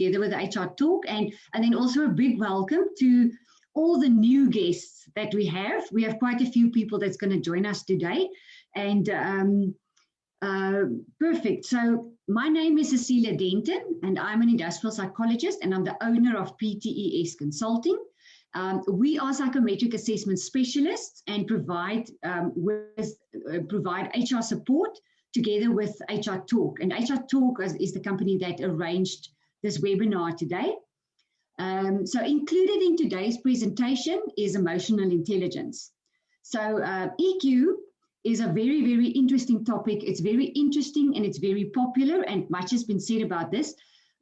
together with HR Talk, and then also a big welcome to all the new guests that we have. We have quite a few people that's going to join us today, and perfect. So my name is Cecilia Denton, and I'm an industrial psychologist, and I'm the owner of PTES Consulting. We are psychometric assessment specialists and provide HR support together with HR Talk. And HR Talk is the company that arranged this webinar today. So included in today's presentation is emotional intelligence. So EQ is a very, very interesting topic. It's very interesting and it's very popular, and much has been said about this.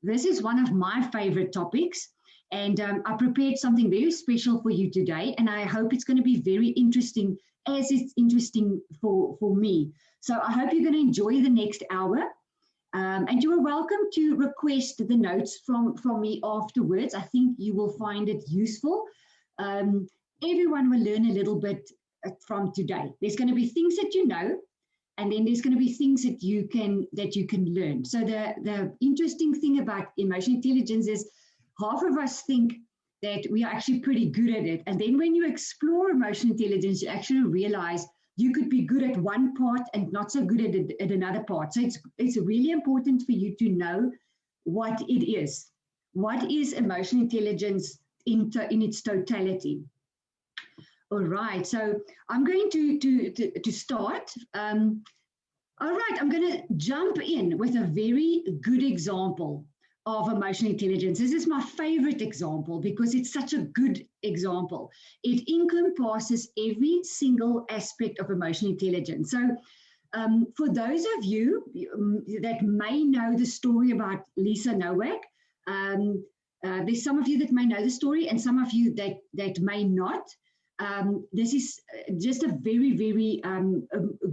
This is one of my favorite topics, and I prepared something very special for you today, and I hope it's going to be very interesting, as it's interesting for me. So I hope you're going to enjoy the next hour, and you are welcome to request the notes from me afterwards. I think you will find it useful. Everyone will learn a little bit from today. There's going to be things that you know, and then there's going to be things that you can learn. So the interesting thing about emotional intelligence is half of us think that we are actually pretty good at it, and then when you explore emotional intelligence, you actually realize you could be good at one part and not so good at another part. So it's really important for you to know what it is. What is emotional intelligence in its totality? All right, so I'm going to start. All right, I'm going to jump in with a very good example of emotional intelligence. This is my favorite example because it's such a good example. It encompasses every single aspect of emotional intelligence. So for those of you that may know the story about Lisa Nowak, there's some of you that may know the story and some of you that may not. This is just a very, very a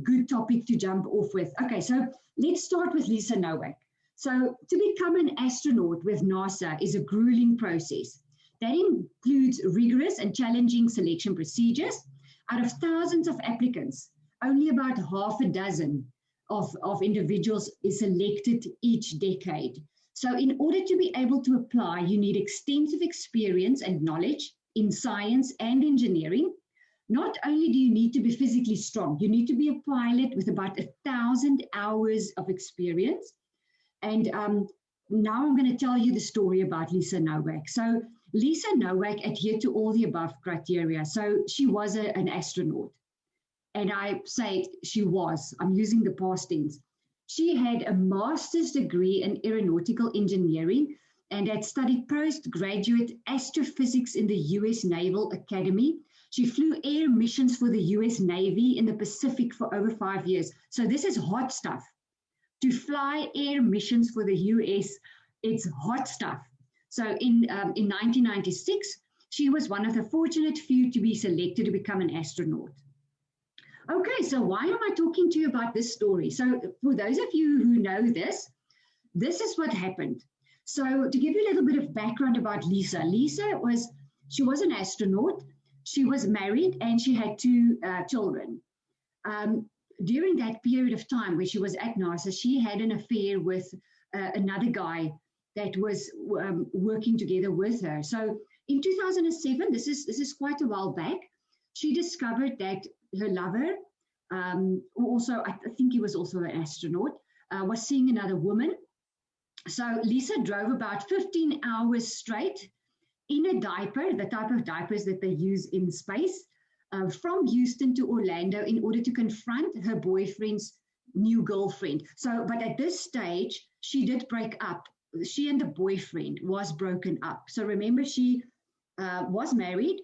good topic to jump off with. Okay, so let's start with Lisa Nowak. So to become an astronaut with NASA is a grueling process. That includes rigorous and challenging selection procedures. Out of thousands of applicants, only about half a dozen of individuals is selected each decade. So in order to be able to apply, you need extensive experience and knowledge in science and engineering. Not only do you need to be physically strong, you need to be a pilot with about 1,000 hours of experience. And now I'm going to tell you the story about Lisa Nowak. So Lisa Nowak adhered to all the above criteria. So she was an astronaut. And I say she was. I'm using the past tense. She had a master's degree in aeronautical engineering and had studied postgraduate astrophysics in the U.S. Naval Academy. She flew air missions for the U.S. Navy in the Pacific for over 5 years. So this is hot stuff. To fly air missions for the U.S., it's hot stuff. So in 1996, she was one of the fortunate few to be selected to become an astronaut. Okay, so why am I talking to you about this story? So for those of you who know this is what happened. So to give you a little bit of background about Lisa, she was an astronaut, she was married, and she had 2 children. During that period of time where she was at NASA, she had an affair with another guy that was working together with her. So in 2007, this is quite a while back, she discovered that her lover, also I think he was also an astronaut, was seeing another woman. So Lisa drove about 15 hours straight in a diaper, the type of diapers that they use in space, from Houston to Orlando in order to confront her boyfriend's new girlfriend. So, but at this stage, she did break up. She and the boyfriend was broken up. So remember, she was married.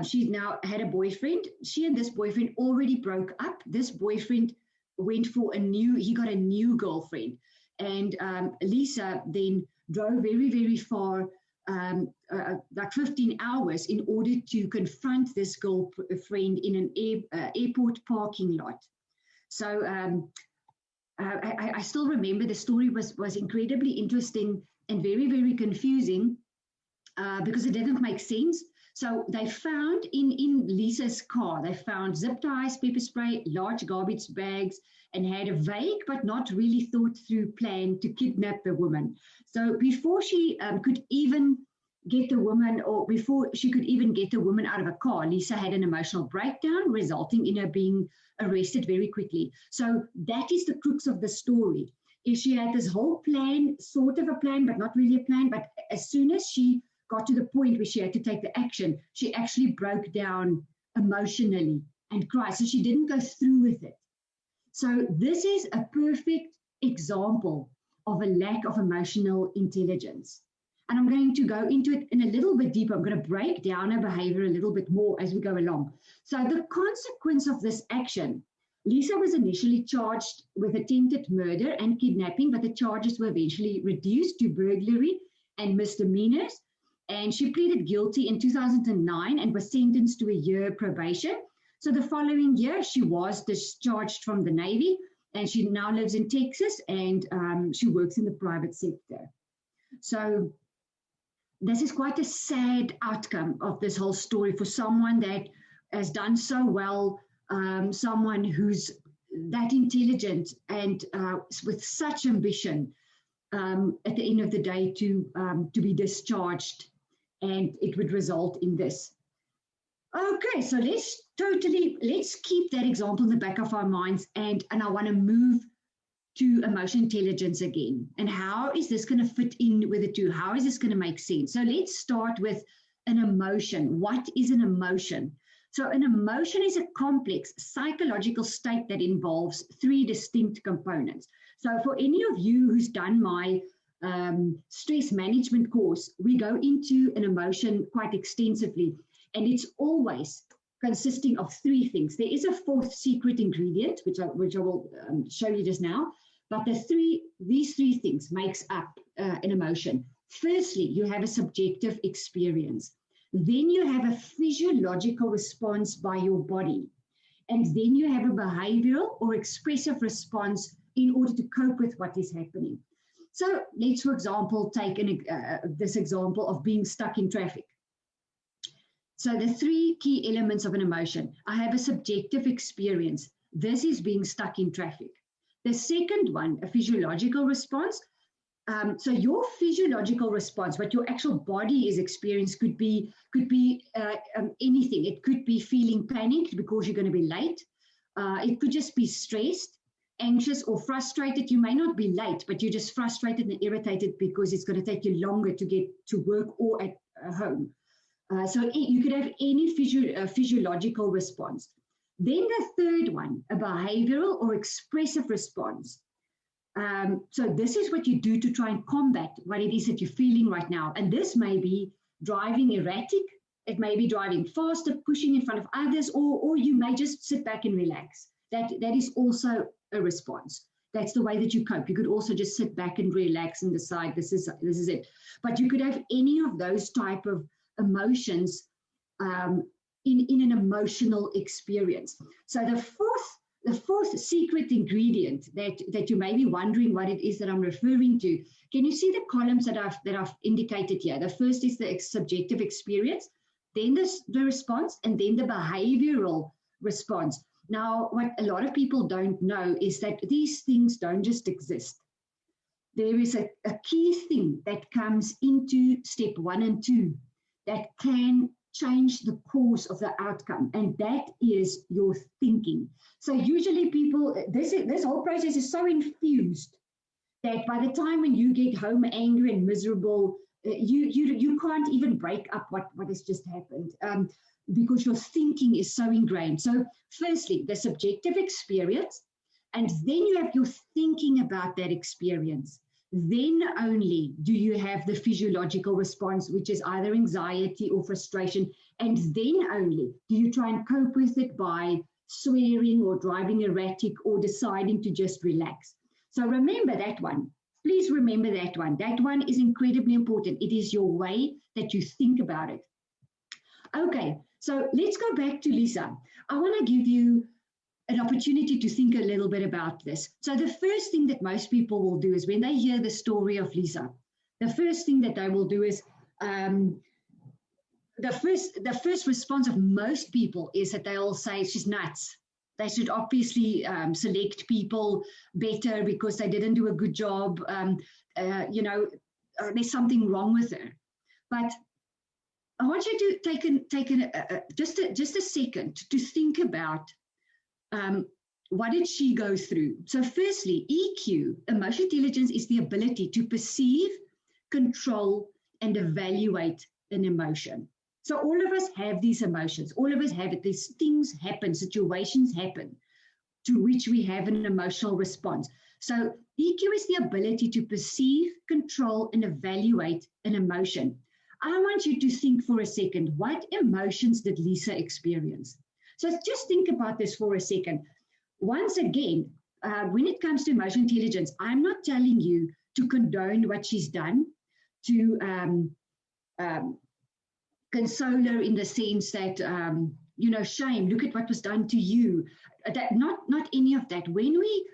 She now had a boyfriend. She and this boyfriend already broke up. This boyfriend went for he got a new girlfriend. And Lisa then drove very, very far, like 15 hours in order to confront this girlfriend in an airport parking lot. So I still remember the story was incredibly interesting and very, very confusing because it didn't make sense. So they found in Lisa's car, they found zip ties, pepper spray, large garbage bags, and had a vague but not really thought through plan to kidnap the woman. So before she could even get the woman, or before she could even get the woman out of a car, Lisa had an emotional breakdown, resulting in her being arrested very quickly. So that is the crux of the story. Is she had this whole plan, sort of a plan, but not really a plan. But as soon as she got to the point where she had to take the action, she actually broke down emotionally and cried. So she didn't go through with it. So this is a perfect example of a lack of emotional intelligence. And I'm going to go into it in a little bit deeper. I'm going to break down her behavior a little bit more as we go along. So the consequence of this action, Lisa was initially charged with attempted murder and kidnapping, but the charges were eventually reduced to burglary and misdemeanors. And she pleaded guilty in 2009 and was sentenced to a year probation. So the following year, she was discharged from the Navy, and she now lives in Texas, and she works in the private sector. So this is quite a sad outcome of this whole story for someone that has done so well, someone who's that intelligent and with such ambition at the end of the day to be discharged, and it would result in this. Okay, so let's keep that example in the back of our minds, and I want to move to emotional intelligence again. And how is this going to fit in with the two? How is this going to make sense? So let's start with an emotion. What is an emotion? So an emotion is a complex psychological state that involves three distinct components. So for any of you who's done my stress management course, we go into an emotion quite extensively, and it's always consisting of three things. There is a fourth secret ingredient, which I will show you just now, but these three things makes up an emotion. Firstly, you have a subjective experience. Then you have a physiological response by your body. And then you have a behavioral or expressive response in order to cope with what is happening. So let's, for example, take this example of being stuck in traffic. So the three key elements of an emotion. I have a subjective experience. This is being stuck in traffic. The second one, a physiological response. So your physiological response, what your actual body is experiencing, could be anything. It could be feeling panicked because you're going to be late. It could just be stressed, anxious, or frustrated. You may not be late, but you're just frustrated and irritated because it's going to take you longer to get to work or at home. So you could have any physiological response. Then the third one, a behavioral or expressive response. So this is what you do to try and combat what it is that you're feeling right now. And this may be driving erratic. It may be driving faster, pushing in front of others, or you may just sit back and relax. That is also a response. That's the way that you cope. You could also just sit back and relax and decide this is it. But you could have any of those type of emotions in an emotional experience. So the fourth secret ingredient that you may be wondering what it is that I'm referring to. Can you see the columns that I've indicated here? The first is the subjective experience, then the response, and then the behavioral response. Now, what a lot of people don't know is that these things don't just exist. There is a key thing that comes into step 1 and 2 that can change the course of the outcome, and that is your thinking. So usually people, this whole process is so infused that by the time when you get home angry and miserable, you can't even break up what has just happened because your thinking is so ingrained. So firstly, the subjective experience, and then you have your thinking about that experience. Then only do you have the physiological response, which is either anxiety or frustration. And then only do you try and cope with it by swearing or driving erratic or deciding to just relax. So remember that one. Please remember that one. That one is incredibly important. It is your way that you think about it. Okay, so let's go back to Lisa. I want to give you an opportunity to think a little bit about this. So the first thing that most people will do is when they hear the story of Lisa, the first thing that they will do is the first response of most people is that they'll say she's nuts. They should obviously select people better because they didn't do a good job. There's something wrong with her. But I want you to take just a second to think about what did she go through. So firstly, EQ, emotional intelligence, is the ability to perceive, control, and evaluate an emotion. So all of us have these emotions. All of us have it. These things happen, situations happen to which we have an emotional response. So EQ is the ability to perceive, control, and evaluate an emotion. I want you to think for a second, what emotions did Lisa experience? So just think about this for a second. Once again, when it comes to emotional intelligence, I'm not telling you to condone what she's done, to console her in the sense that, shame, look at what was done to you. That, not any of that. When we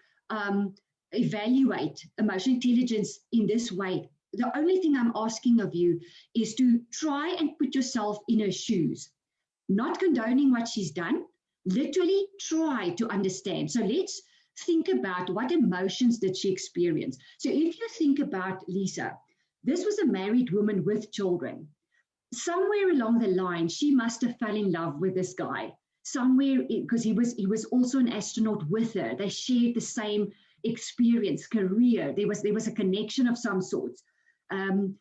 evaluate emotional intelligence in this way, the only thing I'm asking of you is to try and put yourself in her shoes, not condoning what she's done, literally try to understand. So let's think about what emotions did she experience. So if you think about Lisa, this was a married woman with children. Somewhere along the line, she must have fell in love with this guy. Somewhere, because he was also an astronaut with her. They shared the same experience, career. There was a connection of some sort.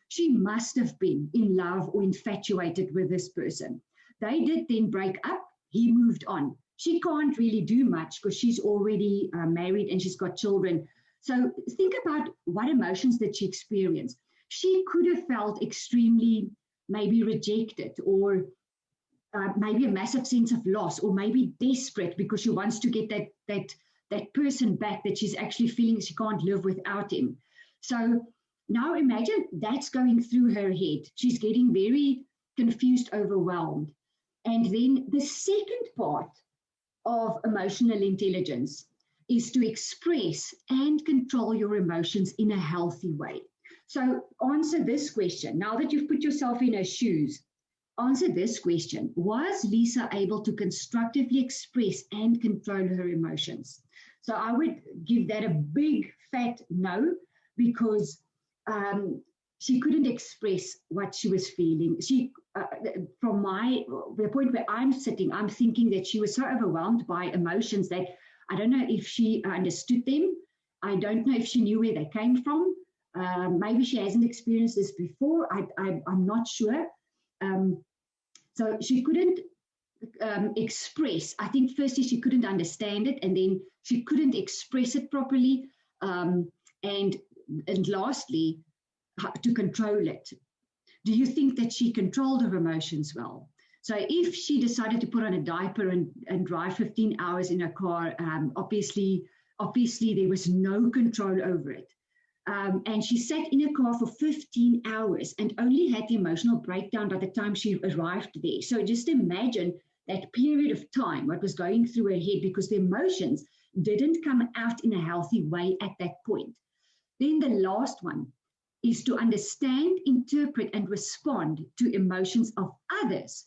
She must have been in love or infatuated with this person. They did then break up. He moved on. She can't really do much because she's already married and she's got children. So think about what emotions did she experience. She could have felt extremely maybe rejected, or maybe a massive sense of loss, or maybe desperate because she wants to get that person back that she's actually feeling she can't live without him. So now imagine that's going through her head. She's getting very confused, overwhelmed. And then the second part of emotional intelligence is to express and control your emotions in a healthy way. So answer this question. Now that you've put yourself in her shoes, answer this question. Was Lisa able to constructively express and control her emotions? So I would give that a big fat no, because she couldn't express what she was feeling. From the point where I'm sitting, I'm thinking that she was so overwhelmed by emotions that I don't know if she understood them. I don't know if she knew where they came from. Maybe she hasn't experienced this before. I'm not sure. So she couldn't express. I think firstly she couldn't understand it, and then she couldn't express it properly. And lastly, to control it. Do you think that she controlled her emotions well? So if she decided to put on a diaper and drive 15 hours in a car, obviously there was no control over it. And she sat in a car for 15 hours and only had the emotional breakdown by the time she arrived there. So just imagine that period of time, what was going through her head, because the emotions didn't come out in a healthy way at that point. Then the last one is to understand, interpret, and respond to emotions of others.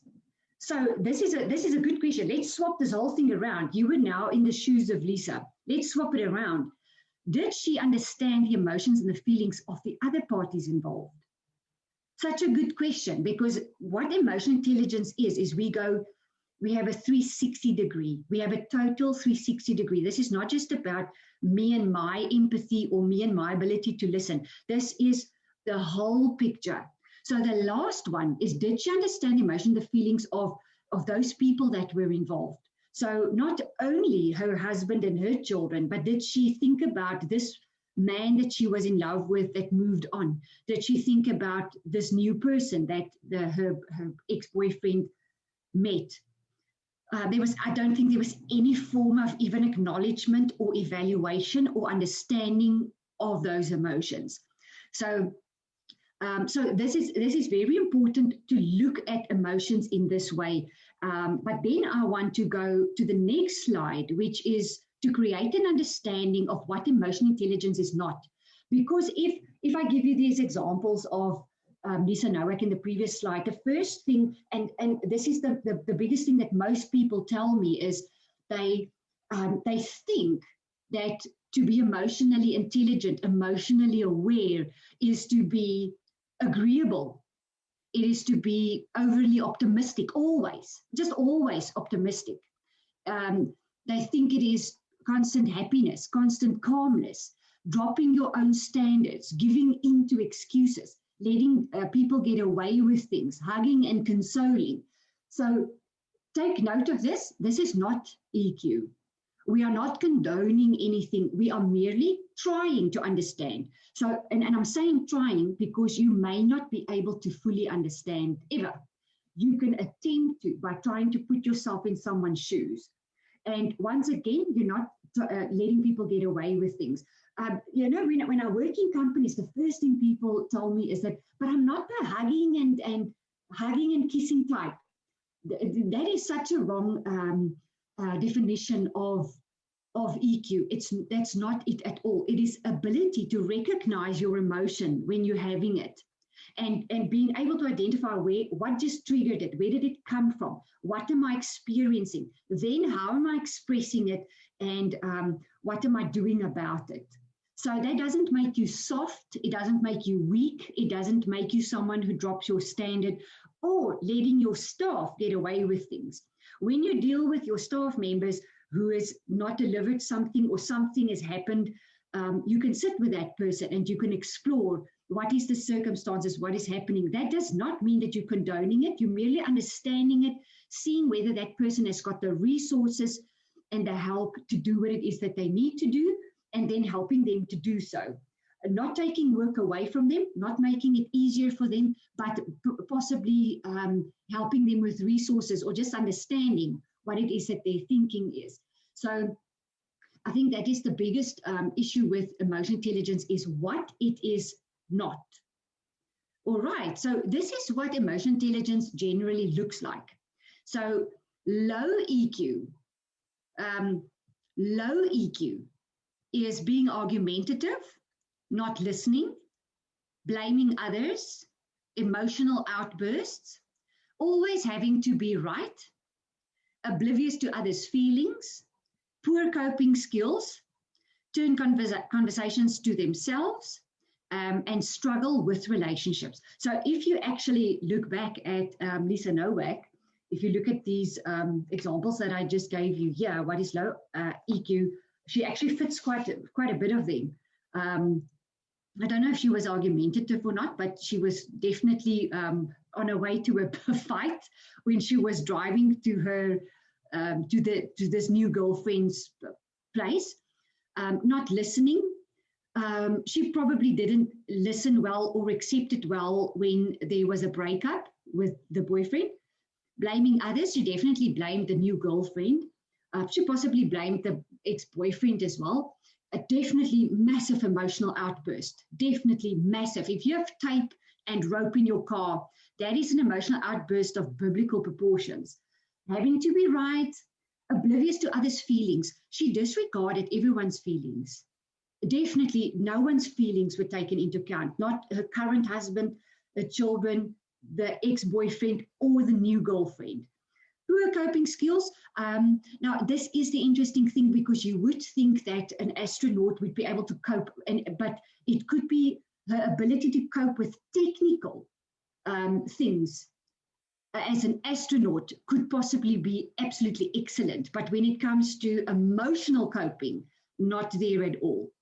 So this is a good question. Let's swap this whole thing around. You were now in the shoes of Lisa. Let's swap it around. Did she understand the emotions and the feelings of the other parties involved? Such a good question, because what emotional intelligence is we have a 360 degree. We have a total 360 degree. This is not just about me and my empathy or me and my ability to listen. This is the whole picture. So the last one is, did she understand the emotion, the feelings of those people that were involved? So not only her husband and her children, but did she think about this man that she was in love with that moved on? Did she think about this new person that her ex-boyfriend met? I don't think there was any form of even acknowledgement or evaluation or understanding of those emotions. So this is very important to look at emotions in this way. But then I want to go to the next slide, which is to create an understanding of what emotional intelligence is not. Because if I give you these examples of Lisa Nowak in the previous slide, the first thing, and this is the biggest thing that most people tell me, is they think that to be emotionally intelligent, emotionally aware, is to be agreeable. It is to be overly optimistic, always, just always optimistic. They think it is constant happiness, constant calmness, dropping your own standards, giving in to excuses, letting people get away with things, hugging and consoling. So take note of this. This is not EQ. We are not condoning anything. We are merely trying to understand. So, and I'm saying trying because you may not be able to fully understand ever. You can attempt to by trying to put yourself in someone's shoes. And once again, you're not letting people get away with things. You know, when I work in companies, the first thing people tell me is that, but I'm not the hugging and kissing type. That is such a wrong definition of EQ. That's not it at all. It is ability to recognize your emotion when you're having it, and being able to identify what just triggered it, where did it come from, what am I experiencing, then how am I expressing it, and what am I doing about it. So that doesn't make you soft, it doesn't make you weak, it doesn't make you someone who drops your standard or letting your staff get away with things. When you deal with your staff members who has not delivered something or something has happened, you can sit with that person and you can explore what is the circumstances, what is happening. That does not mean that you're condoning it. You're merely understanding it, seeing whether that person has got the resources and the help to do what it is that they need to do, and then helping them to do so. Not taking work away from them, not making it easier for them, but possibly helping them with resources or just understanding what it is that their thinking is. So I think that is the biggest issue with emotional intelligence, is what it is not. All right, so this is what emotional intelligence generally looks like. So low EQ is being argumentative, not listening, blaming others, emotional outbursts, always having to be right, oblivious to others' feelings, poor coping skills, turn conversations to themselves, and struggle with relationships. So if you actually look back at Lisa Nowak, if you look at these examples that I just gave you here, what is low EQ, she actually fits quite a bit of them. I don't know if she was argumentative or not, but she was definitely on her way to a fight when she was driving to her to this new girlfriend's place. Not listening. She probably didn't listen well or accept it well when there was a breakup with the boyfriend. Blaming others, she definitely blamed the new girlfriend. She possibly blamed the ex-boyfriend as well. Definitely massive emotional outburst, definitely massive. If you have tape and rope in your car, that is an emotional outburst of biblical proportions. Having to be right, oblivious to others' feelings. She disregarded everyone's feelings. Definitely no one's feelings were taken into account, not her current husband, her children, the ex-boyfriend, or the new girlfriend. Poor coping skills. Now, this is the interesting thing, because you would think that an astronaut would be able to cope, but it could be her ability to cope with technical things as an astronaut could possibly be absolutely excellent. But when it comes to emotional coping, not there at all.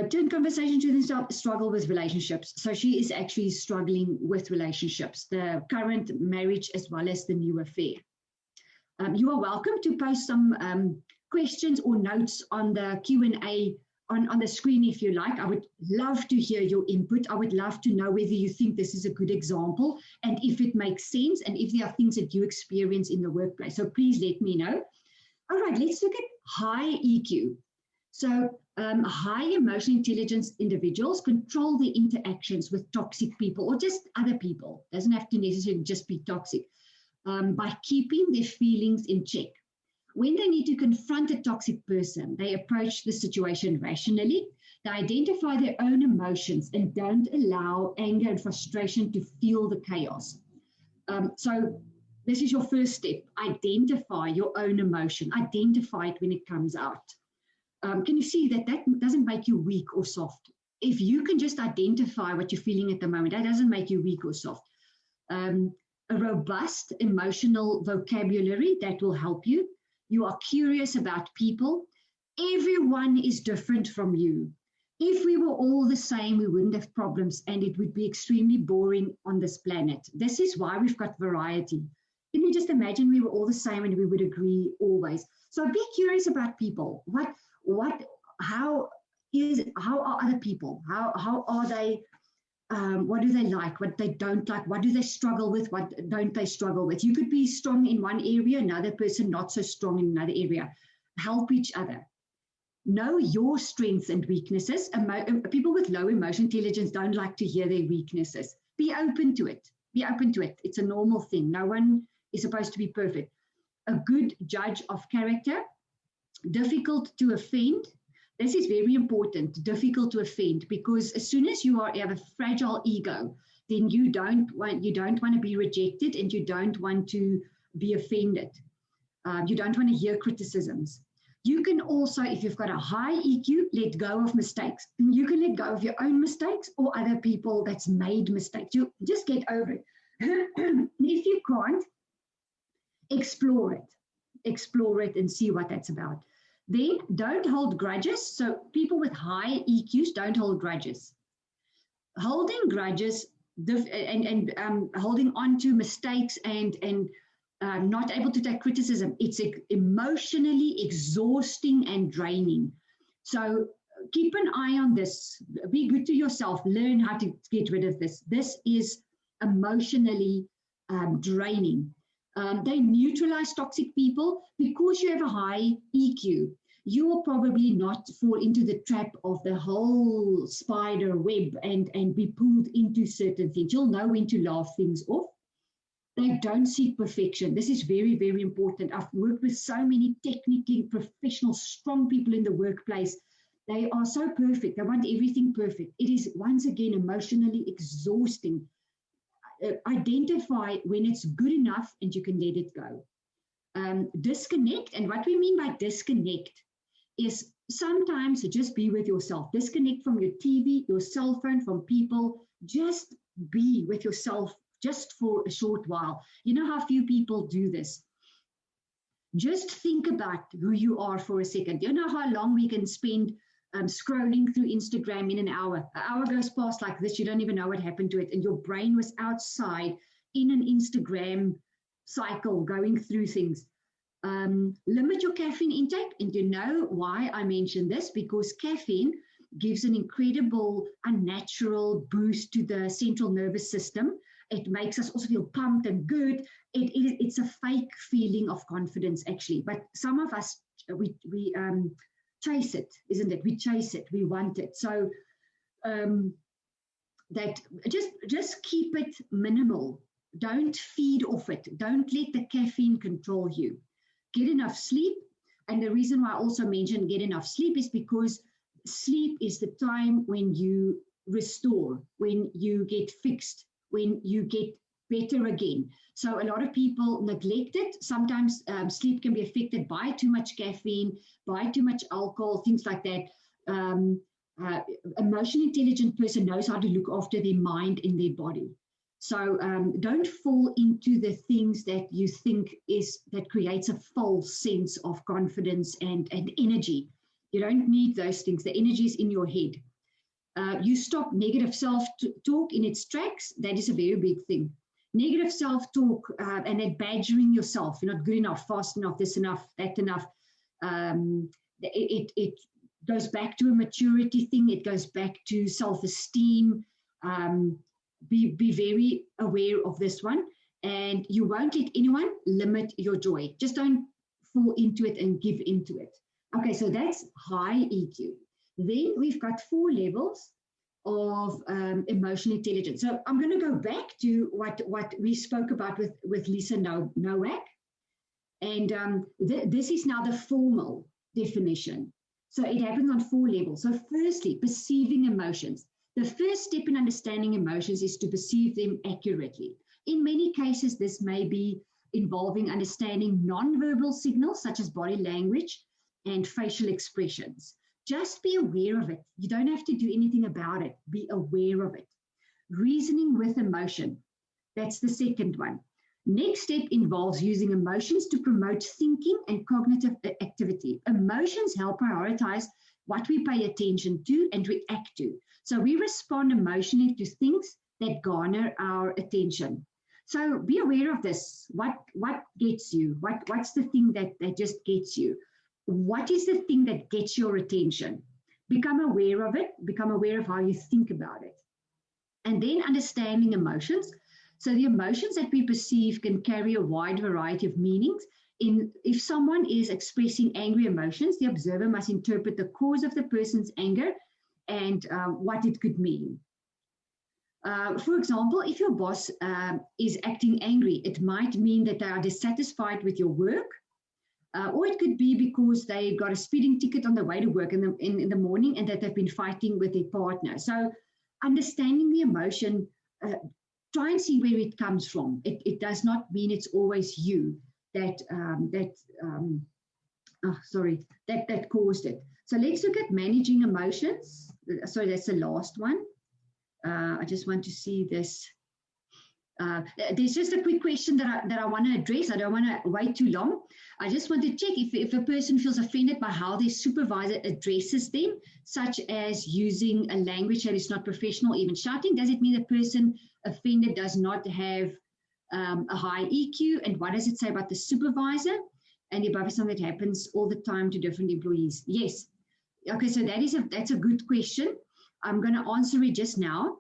Turn conversation to the struggle with relationships. So she is actually struggling with relationships, the current marriage as well as the new affair. You are welcome to post some questions or notes on the Q&A on the screen if you like. I would love to hear your input. I would love to know whether you think this is a good example and if it makes sense and if there are things that you experience in the workplace. So please let me know. All right, let's look at high EQ. So high emotional intelligence individuals control their interactions with toxic people or just other people. Doesn't have to necessarily just be toxic, by keeping their feelings in check. When they need to confront a toxic person, they approach the situation rationally. They identify their own emotions and don't allow anger and frustration to fuel the chaos. So this is your first step. Identify your own emotion. Identify it when it comes out. Can you see that doesn't make you weak or soft? If you can just identify what you're feeling at the moment, that doesn't make you weak or soft. A robust emotional vocabulary, that will help you. You are curious about people. Everyone is different from you. If we were all the same, we wouldn't have problems and it would be extremely boring on this planet. This is why we've got variety. Can you just imagine we were all the same and we would agree always? So be curious about people. How are other people? How are they? What do they like? What they don't like? What do they struggle with? What don't they struggle with? You could be strong in one area, another person not so strong in another area. Help each other. Know your strengths and weaknesses. People with low emotional intelligence don't like to hear their weaknesses. Be open to it. Be open to it. It's a normal thing. No one is supposed to be perfect. A good judge of character. Difficult to offend. This is very important. Difficult to offend, because as soon as you have a fragile ego, then you don't want to be rejected and you don't want to be offended. You don't want to hear criticisms. You can also, if you've got a high EQ, let go of mistakes. You can let go of your own mistakes or other people that's made mistakes. You just get over it. If you can't, explore it and see what that's about. Then don't hold grudges. So people with high EQs don't hold grudges. Holding grudges and holding on to mistakes and not able to take criticism, it's emotionally exhausting and draining. So keep an eye on this. Be good to yourself. Learn how to get rid of this. This is emotionally draining. They neutralize toxic people. Because you have a high EQ, you will probably not fall into the trap of the whole spider web and be pulled into certain things. You'll know when to laugh things off. They don't seek perfection. This is very, very important. I've worked with so many technically professional, strong people in the workplace. They are so perfect. They want everything perfect. It is, once again, emotionally exhausting. Identify when it's good enough and you can let it go. Disconnect. And what we mean by disconnect is sometimes just be with yourself. Disconnect from your TV, your cell phone, from people. Just be with yourself just for a short while. You know how few people do this? Just think about who you are for a second. You know how long we can spend scrolling through Instagram in an hour. An hour goes past like this. You don't even know what happened to it. And your brain was outside in an Instagram cycle going through things. Limit your caffeine intake. And you know why I mentioned this? Because caffeine gives an incredible, unnatural boost to the central nervous system. It makes us also feel pumped and good. It's a fake feeling of confidence, actually. But some of us, we chase it, isn't it? We chase it. We want it. So that just keep it minimal. Don't feed off it. Don't let the caffeine control you. Get enough sleep. And the reason why I also mentioned get enough sleep is because sleep is the time when you restore, when you get fixed, when you get better again. So a lot of people neglect it. Sometimes sleep can be affected by too much caffeine, by too much alcohol, things like that. Emotionally intelligent person knows how to look after their mind and their body. So don't fall into the things that you think that creates a false sense of confidence and energy. You don't need those things. The energy is in your head. You stop negative self-talk in its tracks. That is a very big thing. Negative self-talk and then badgering yourself. You're not good enough, fast enough, this enough, that enough. It goes back to a maturity thing. It goes back to self-esteem. Be very aware of this one. And you won't let anyone limit your joy. Just don't fall into it and give into it. Okay, so that's high EQ. Then we've got 4 levels of emotional intelligence. So I'm going to go back to what we spoke about with Lisa Nowak. And this is now the formal definition. So it happens on 4 levels. So firstly, perceiving emotions. The first step in understanding emotions is to perceive them accurately. In many cases, this may be involving understanding nonverbal signals such as body language and facial expressions. Just be aware of it. You don't have to do anything about it. Be aware of it. Reasoning with emotion. That's the second one. Next step involves using emotions to promote thinking and cognitive activity. Emotions help prioritize what we pay attention to and react to. So we respond emotionally to things that garner our attention. So be aware of this. What gets you? What's the thing that just gets you? What is the thing that gets your attention? Become aware of it. Become aware of how you think about it. And then understanding emotions. So the emotions that we perceive can carry a wide variety of meanings. If someone is expressing angry emotions, the observer must interpret the cause of the person's anger and what it could mean. For example, if your boss is acting angry, it might mean that they are dissatisfied with your work, or it could be because they got a speeding ticket on the way to work in the morning and that they've been fighting with their partner. So understanding the emotion, try and see where it comes from. It does not mean it's always you that caused it. So let's look at managing emotions. So that's the last one. I just want to see this. There's just a quick question that I want to address. I don't want to wait too long. I just want to check if a person feels offended by how their supervisor addresses them, such as using a language that is not professional, even shouting. Does it mean the person offended does not have a high EQ? And what does it say about the supervisor? And the above is something that happens all the time to different employees. Yes. Okay, so that's a good question. I'm going to answer it just now.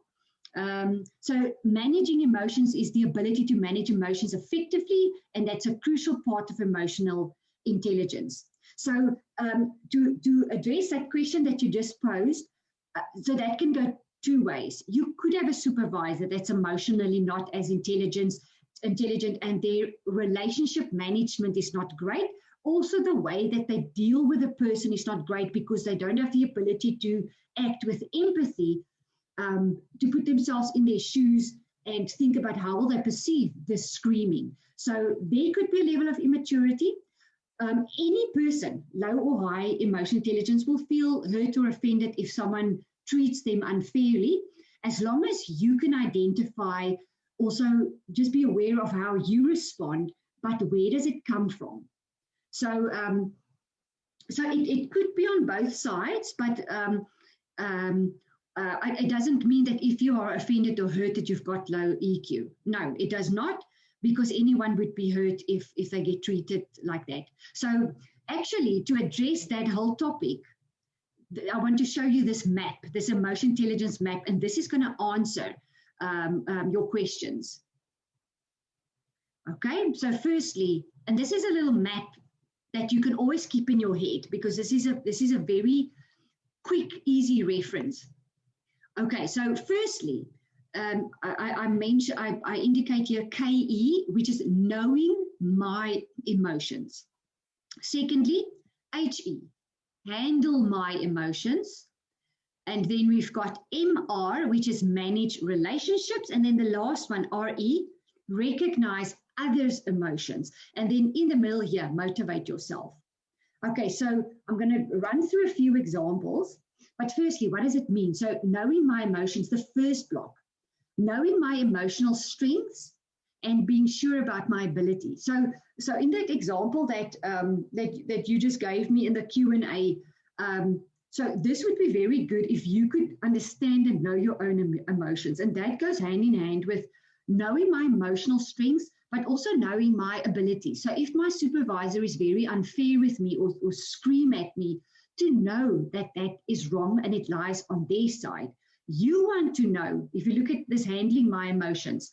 So managing emotions is the ability to manage emotions effectively, and that's a crucial part of emotional intelligence. So to address that question that you just posed, so that can go 2 ways. You could have a supervisor that's emotionally not as intelligent and their relationship management is not great. Also, the way that they deal with a person is not great because they don't have the ability to act with empathy, to put themselves in their shoes and think about how will they perceive this screaming. So there could be a level of immaturity. Any person, low or high emotional intelligence, will feel hurt or offended if someone treats them unfairly. As long as you can identify, also just be aware of how you respond, but where does it come from? So, it could be on both sides, but it doesn't mean that if you are offended or hurt that you've got low EQ. No, it does not, because anyone would be hurt if they get treated like that. So actually, to address that whole topic, I want to show you this map, this emotion intelligence map, and this is going to answer your questions. Okay, so firstly, and this is a little map that you can always keep in your head, because this is a very quick, easy reference. Okay, so firstly, I indicate here KE, which is knowing my emotions. Secondly, HE, handle my emotions. And then we've got MR, which is manage relationships. And then the last one, RE, recognize others' emotions. And then in the middle here, motivate yourself. Okay, so I'm going to run through a few examples. But firstly, what does it mean? So knowing my emotions, the first block, knowing my emotional strengths and being sure about my ability. So in that example that you just gave me in the Q&A, so this would be very good if you could understand and know your own emotions. And that goes hand in hand with knowing my emotional strengths, but also knowing my ability. So if my supervisor is very unfair with me or scream at me, to know that is wrong and it lies on their side. You want to know, if you look at this handling my emotions,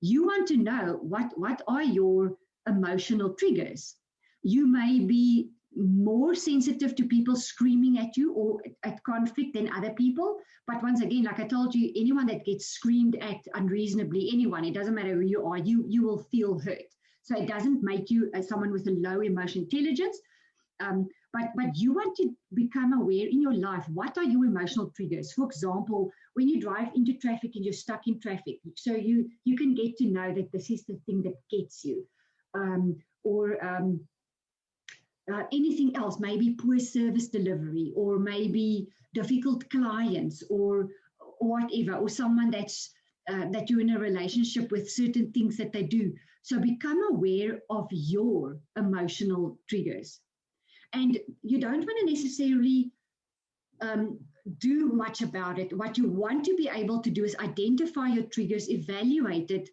you want to know what are your emotional triggers. You may be more sensitive to people screaming at you or at conflict than other people. But once again, like I told you, anyone that gets screamed at unreasonably, anyone, it doesn't matter who you are, you will feel hurt. So it doesn't make you as someone with a low emotional intelligence. But you want to become aware in your life, what are your emotional triggers? For example, when you drive into traffic and you're stuck in traffic, so you can get to know that this is the thing that gets you. Or anything else, maybe poor service delivery, or maybe difficult clients, or whatever, or someone that you're in a relationship with, certain things that they do. So become aware of your emotional triggers. And you don't want to necessarily do much about it. What you want to be able to do is identify your triggers, evaluate it.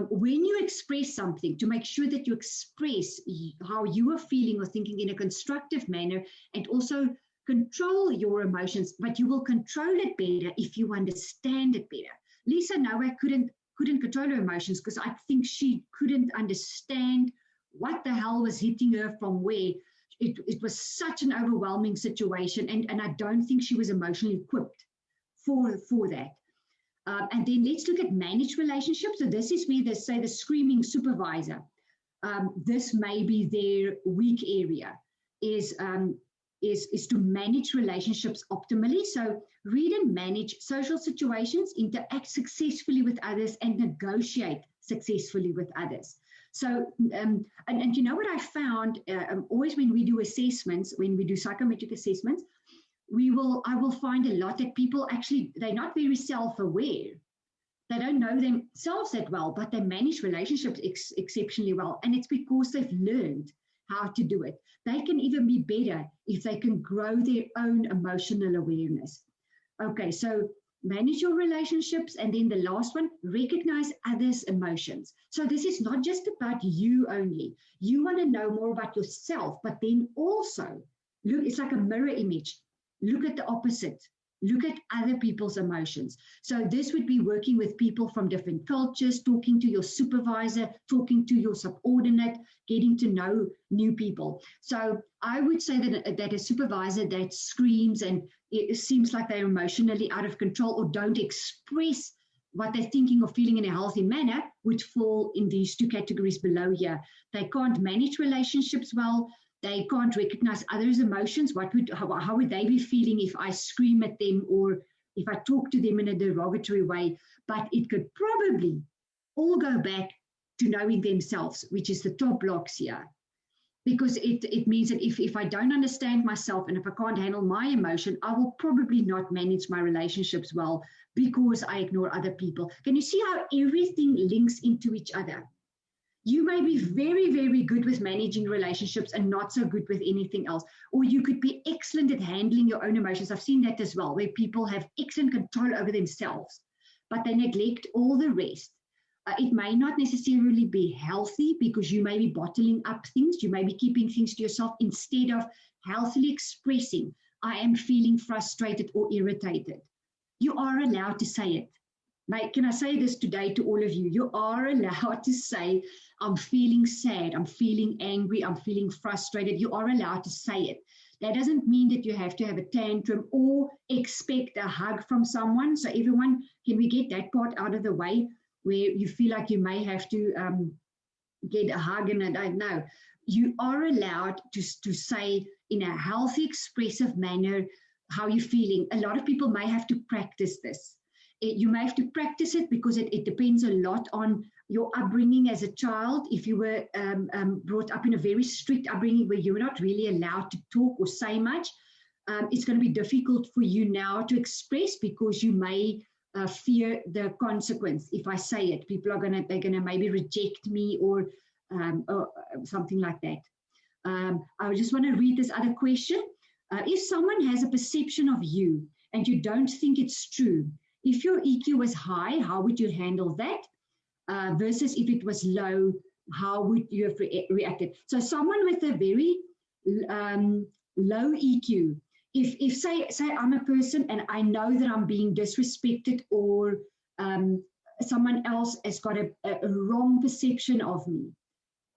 When you express something, to make sure that you express how you are feeling or thinking in a constructive manner, and also control your emotions, but you will control it better if you understand it better. Lisa Nowak couldn't control her emotions because I think she couldn't understand what the hell was hitting her from where. It was such an overwhelming situation, and I don't think she was emotionally equipped for that. And then let's look at managed relationships. So this is where they say the screaming supervisor. This may be their weak area, is to manage relationships optimally. So read and manage social situations, interact successfully with others, and negotiate successfully with others. So, and you know what I found, always when we do assessments, when we do psychometric assessments, I will find a lot that people actually, they're not very self-aware. They don't know themselves that well, but they manage relationships exceptionally well. And it's because they've learned how to do it. They can even be better if they can grow their own emotional awareness. Okay, so manage your relationships. And then the last one, recognize others' emotions. So this is not just about you only. You want to know more about yourself, but then also look, it's like a mirror image. Look at the opposite. Look at other people's emotions. So this would be working with people from different cultures, talking to your supervisor, talking to your subordinate, getting to know new people. So I would say that a supervisor that screams and it seems like they're emotionally out of control or don't express what they're thinking or feeling in a healthy manner would fall in these two categories below here. They can't manage relationships well. They can't recognize others' emotions. How would they be feeling if I scream at them or if I talk to them in a derogatory way? But it could probably all go back to knowing themselves, which is the top blocks here. Because it means that if I don't understand myself and if I can't handle my emotion, I will probably not manage my relationships well because I ignore other people. Can you see how everything links into each other? You may be very, very good with managing relationships and not so good with anything else. Or you could be excellent at handling your own emotions. I've seen that as well, where people have excellent control over themselves, but they neglect all the rest. It may not necessarily be healthy because you may be bottling up things. You may be keeping things to yourself instead of healthily expressing, I am feeling frustrated or irritated. You are allowed to say it. Can I say this today to all of you? You are allowed to say, I'm feeling sad, I'm feeling angry, I'm feeling frustrated. You are allowed to say it. That doesn't mean that you have to have a tantrum or expect a hug from someone. So everyone, can we get that part out of the way where you feel like you may have to get a hug and I don't know. You are allowed to say in a healthy, expressive manner how you're feeling. A lot of people may have to practice this. You may have to practice it because it depends a lot on your upbringing as a child. If you were brought up in a very strict upbringing where you were not really allowed to talk or say much, it's going to be difficult for you now to express because you may fear the consequence. If I say it, they're going to maybe reject me or something like that. I just want to read this other question. If someone has a perception of you and you don't think it's true, if your EQ was high, how would you handle that? Versus if it was low, how would you have reacted? So someone with a very low EQ, if say I'm a person and I know that I'm being disrespected or someone else has got a wrong perception of me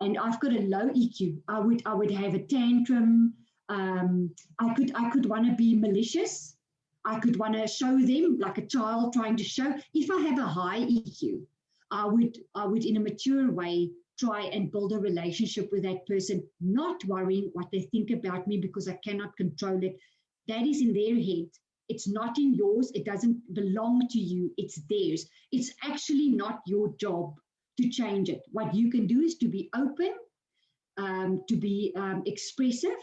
and I've got a low EQ, I would have a tantrum. I could want to be malicious. I could want to show them like a child trying to show. If I have a high EQ, I would in a mature way try and build a relationship with that person, not worrying what they think about me because I cannot control it. That is in their head. It's not in yours. It doesn't belong to you. It's theirs. It's actually not your job to change it. What you can do is to be open, to be expressive,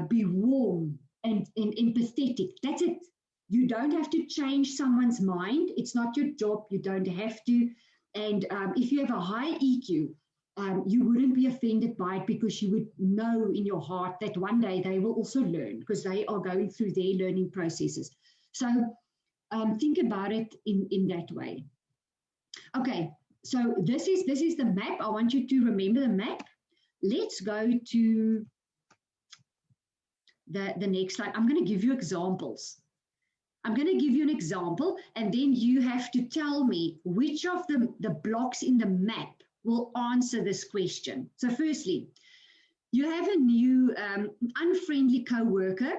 be warm and empathetic. That's it. You don't have to change someone's mind. It's not your job. You don't have to. And if you have a high EQ, you wouldn't be offended by it because you would know in your heart that one day they will also learn because they are going through their learning processes. So think about it in that way. Okay, so this is the map. I want you to remember the map. Let's go to the next slide. I'm going to give you examples. I'm going to give you an example, and then you have to tell me which of the blocks in the map will answer this question. So firstly, you have a new unfriendly co-worker.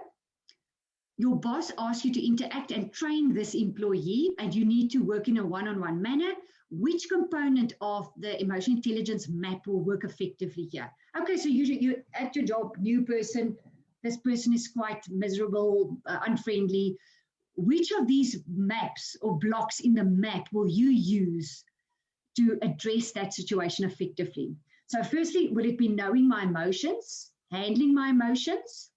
Your boss asks you to interact and train this employee, and you need to work in a one-on-one manner. Which component of the emotional intelligence map will work effectively here? Okay, so you're at your job, new person, this person is quite miserable, unfriendly. Which of these maps or blocks in the map will you use to address that situation effectively? So firstly, would it be knowing my emotions, handling my emotions,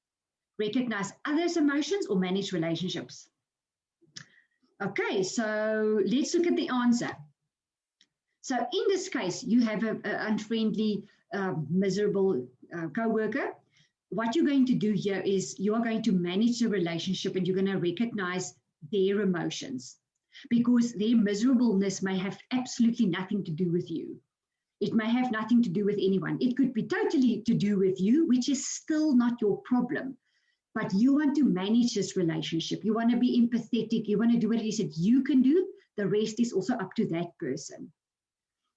recognize others' emotions, or manage relationships? Okay, so let's look at the answer. So in this case, you have an unfriendly, miserable co-worker. What you're going to do here is you are going to manage the relationship and you're going to recognize their emotions because their miserableness may have absolutely nothing to do with you. It may have nothing to do with anyone. It could be totally to do with you, which is still not your problem. But you want to manage this relationship. You want to be empathetic. You want to do what it is that you can do. The rest is also up to that person.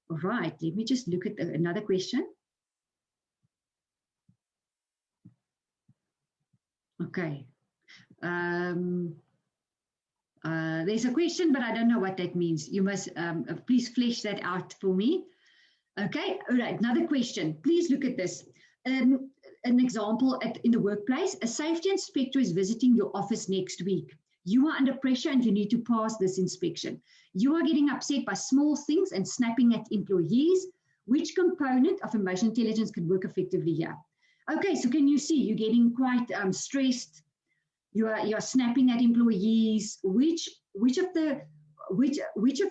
All right, let me just look at another question. Okay. There's a question, but I don't know what that means. You must please flesh that out for me. Okay, all right, another question. Please look at this. An example in the workplace, a safety inspector is visiting your office next week. You are under pressure and you need to pass this inspection. You are getting upset by small things and snapping at employees. Which component of emotional intelligence can work effectively here? Okay, so can you see you're getting quite stressed? You're snapping at employees. Which of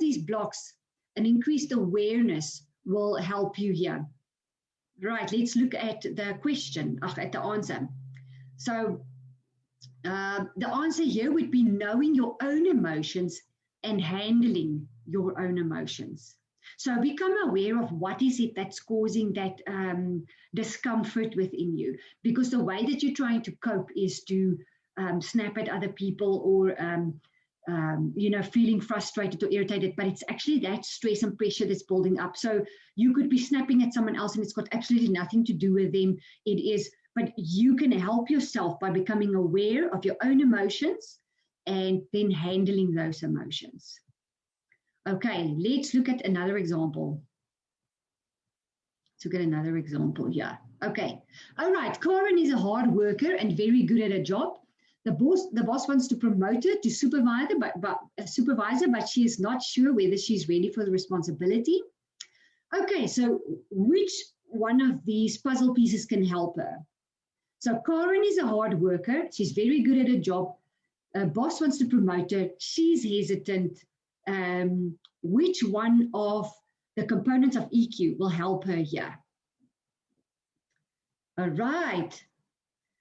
these blocks, an increased awareness, will help you here? Right, let's look at the question, at the answer. So the answer here would be knowing your own emotions and handling your own emotions. So become aware of what is it that's causing that discomfort within you, because the way that you're trying to cope is to snap at other people or feeling frustrated or irritated, but it's actually that stress and pressure that's building up. So you could be snapping at someone else and it's got absolutely nothing to do with them. It is, but you can help yourself by becoming aware of your own emotions and then handling those emotions. Okay, let's look at another example. Let's look at another example here. Okay, all right, Karen is a hard worker and very good at her job. The boss wants to promote her to supervisor, but she is not sure whether she's ready for the responsibility. Okay, so which one of these puzzle pieces can help her? So Karen is a hard worker. She's very good at her job. Boss wants to promote her. She's hesitant. Which one of the components of EQ will help her here? All right.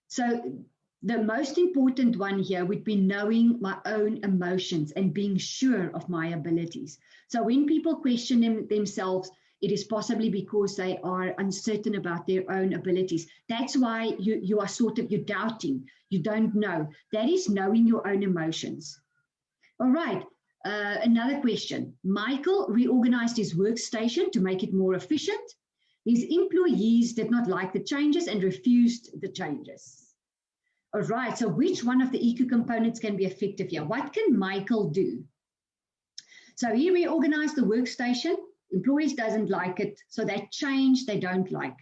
So the most important one here would be knowing my own emotions and being sure of my abilities. So when people question themselves, it is possibly because they are uncertain about their own abilities. That's why you are you're doubting. You don't know. That is knowing your own emotions. All right. Another question. Michael reorganized his workstation to make it more efficient. His employees did not like the changes and refused the changes. All right, so which one of the EQ components can be effective here? What can Michael do? So he reorganized the workstation. Employees doesn't like it, so that change they don't like.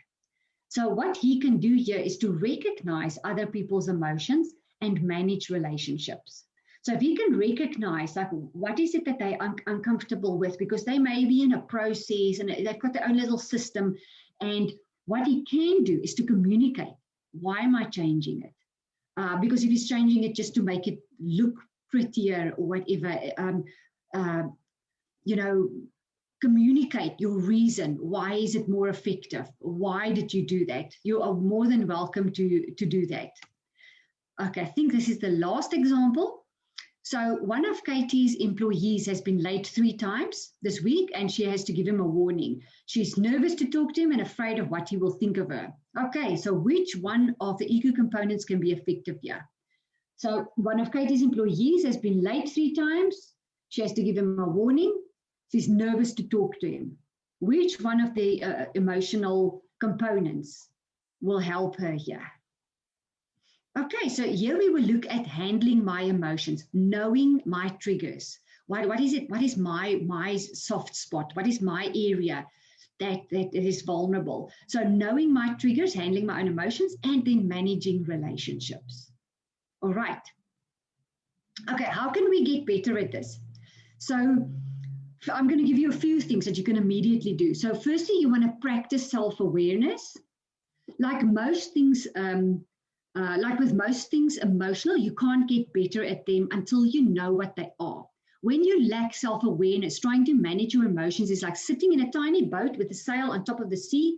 So what he can do here is to recognize other people's emotions and manage relationships. So if he can recognize, like, what is it that they're uncomfortable with, because they may be in a process and they've got their own little system, and what he can do is to communicate, why am I changing it? Because if he's changing it just to make it look prettier or whatever, communicate your reason. Why is it more effective? Why did you do that? You are more than welcome to do that. Okay, I think this is the last example. So one of Katie's employees has been late 3 times this week, and she has to give him a warning. She's nervous to talk to him and afraid of what he will think of her. Okay, so which one of the EQ components can be effective here? So one of Katie's employees has been late 3 times. She has to give him a warning. She's nervous to talk to him. Which one of the emotional components will help her here? Okay, so here we will look at handling my emotions, knowing my triggers. What is it? What is my soft spot? What is my area that is vulnerable? So knowing my triggers, handling my own emotions, and then managing relationships. All right. Okay, how can we get better at this? So I'm going to give you a few things that you can immediately do. So firstly, you want to practice self-awareness. Like most things, like with most things emotional, you can't get better at them until you know what they are. When you lack self-awareness, trying to manage your emotions is like sitting in a tiny boat with a sail on top of the sea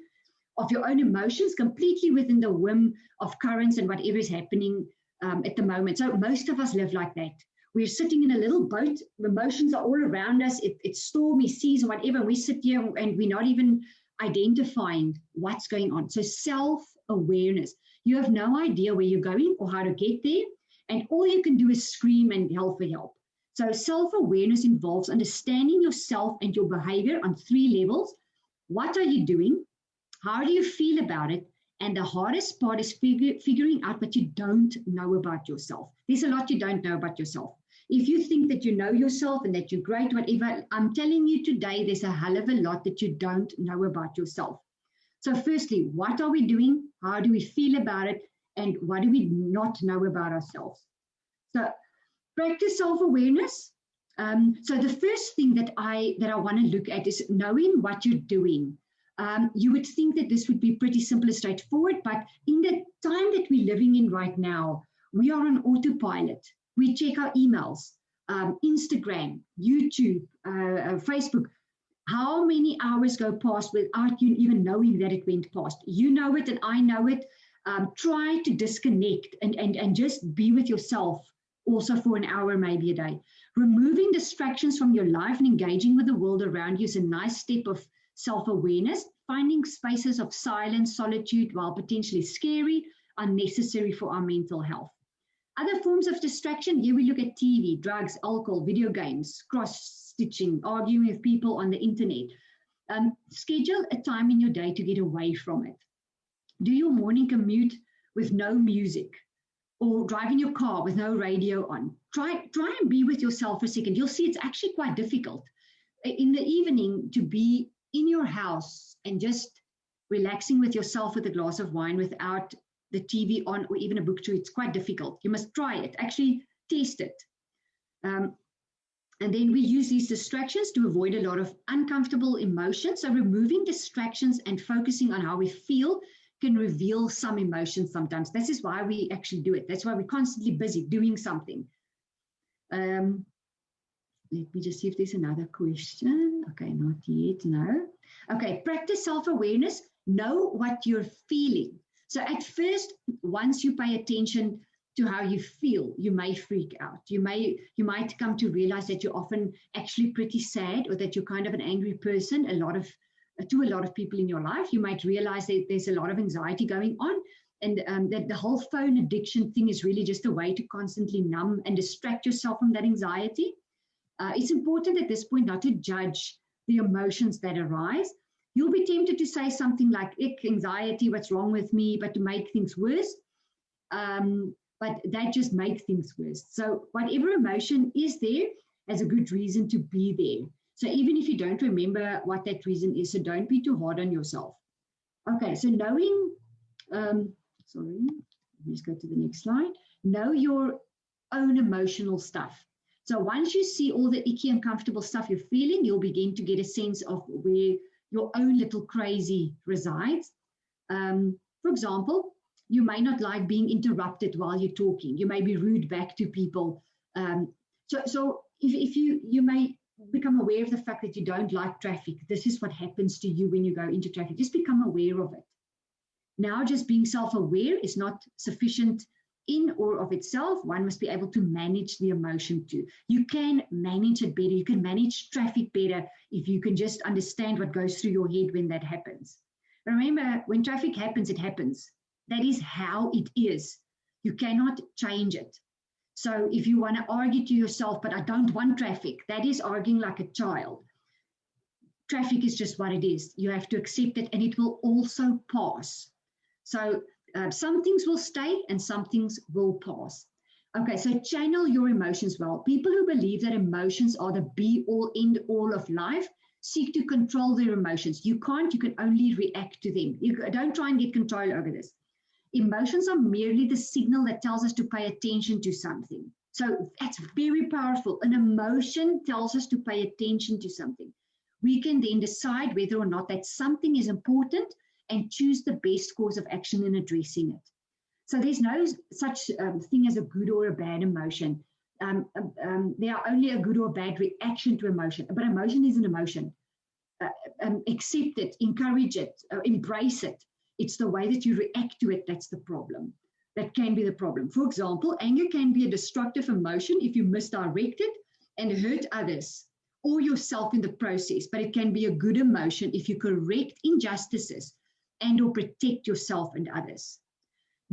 of your own emotions, completely within the whim of currents and whatever is happening at the moment. So most of us live like that. We're sitting in a little boat, emotions are all around us, it's stormy seas or whatever, and we sit here and we're not even identifying what's going on. So self-awareness. You have no idea where you're going or how to get there, and all you can do is scream and yell for help. So self-awareness involves understanding yourself and your behavior on 3 levels. What are you doing? How do you feel about it? And the hardest part is figuring out what you don't know about yourself. There's a lot you don't know about yourself. If you think that you know yourself and that you're great, whatever, I'm telling you today, there's a hell of a lot that you don't know about yourself. So firstly, what are we doing? How do we feel about it? And what do we not know about ourselves? So practice self-awareness. So the first thing that I want to look at is knowing what you're doing. You would think that this would be pretty simple and straightforward, but in the time that we're living in right now, we are on autopilot. We check our emails, Instagram, YouTube, Facebook. How many hours go past without you even knowing that it went past? You know it and I know it. Try to disconnect and just be with yourself also for an hour, maybe a day. Removing distractions from your life and engaging with the world around you is a nice step of self-awareness. Finding spaces of silence, solitude, while potentially scary, are necessary for our mental health. Other forms of distraction, here we look at TV, drugs, alcohol, video games, cross-stitching, arguing with people on the internet. Schedule a time in your day to get away from it. Do your morning commute with no music, or drive in your car with no radio on. Try and be with yourself for a second. You'll see it's actually quite difficult in the evening to be in your house and just relaxing with yourself with a glass of wine without the TV on or even a book to read. It's quite difficult. You must try it, actually test it. And then we use these distractions to avoid a lot of uncomfortable emotions. So removing distractions and focusing on how we feel can reveal some emotions sometimes. This is why we actually do it. That's why we're constantly busy doing something. Let me just see if there's another question. Okay, not yet, no. Okay, practice self-awareness. Know what you're feeling. So at first, once you pay attention to how you feel, you may freak out. You might come to realize that you're often actually pretty sad, or that you're kind of an angry person to a lot of people in your life. You might realize that there's a lot of anxiety going on, and that the whole phone addiction thing is really just a way to constantly numb and distract yourself from that anxiety. It's important at this point not to judge the emotions that arise. You'll be tempted to say something like, anxiety, what's wrong with me, but to make things worse. But that just makes things worse. So whatever emotion is there has a good reason to be there. So even if you don't remember what that reason is, so don't be too hard on yourself. Okay, so knowing, sorry, let's go to the next slide. Know your own emotional stuff. So once you see all the icky, uncomfortable stuff you're feeling, you'll begin to get a sense of where your own little crazy resides. For example, you may not like being interrupted while you're talking. You may be rude back to people. So if you may become aware of the fact that you don't like traffic. This is what happens to you when you go into traffic. Just become aware of it. Now, just being self-aware is not sufficient in or of itself. One must be able to manage the emotion too. You can manage it better. You can manage traffic better if you can just understand what goes through your head when that happens. Remember, when traffic happens, it happens. That is how it is. You cannot change it. So if you want to argue to yourself, but I don't want traffic, that is arguing like a child. Traffic is just what it is. You have to accept it, and it will also pass. So some things will stay and some things will pass. Okay, so channel your emotions well. People who believe that emotions are the be-all, end-all of life seek to control their emotions. You can't, you can only react to them. Don't try and get control over this. Emotions are merely the signal that tells us to pay attention to something. So that's very powerful. An emotion tells us to pay attention to something. We can then decide whether or not that something is important and choose the best course of action in addressing it. So there's no such thing as a good or a bad emotion. There are only a good or bad reaction to emotion, but emotion is an emotion. Accept it, encourage it, embrace it. It's the way that you react to it that's the problem. That can be the problem. For example, anger can be a destructive emotion if you misdirect it and hurt others or yourself in the process, but it can be a good emotion if you correct injustices and or protect yourself and others.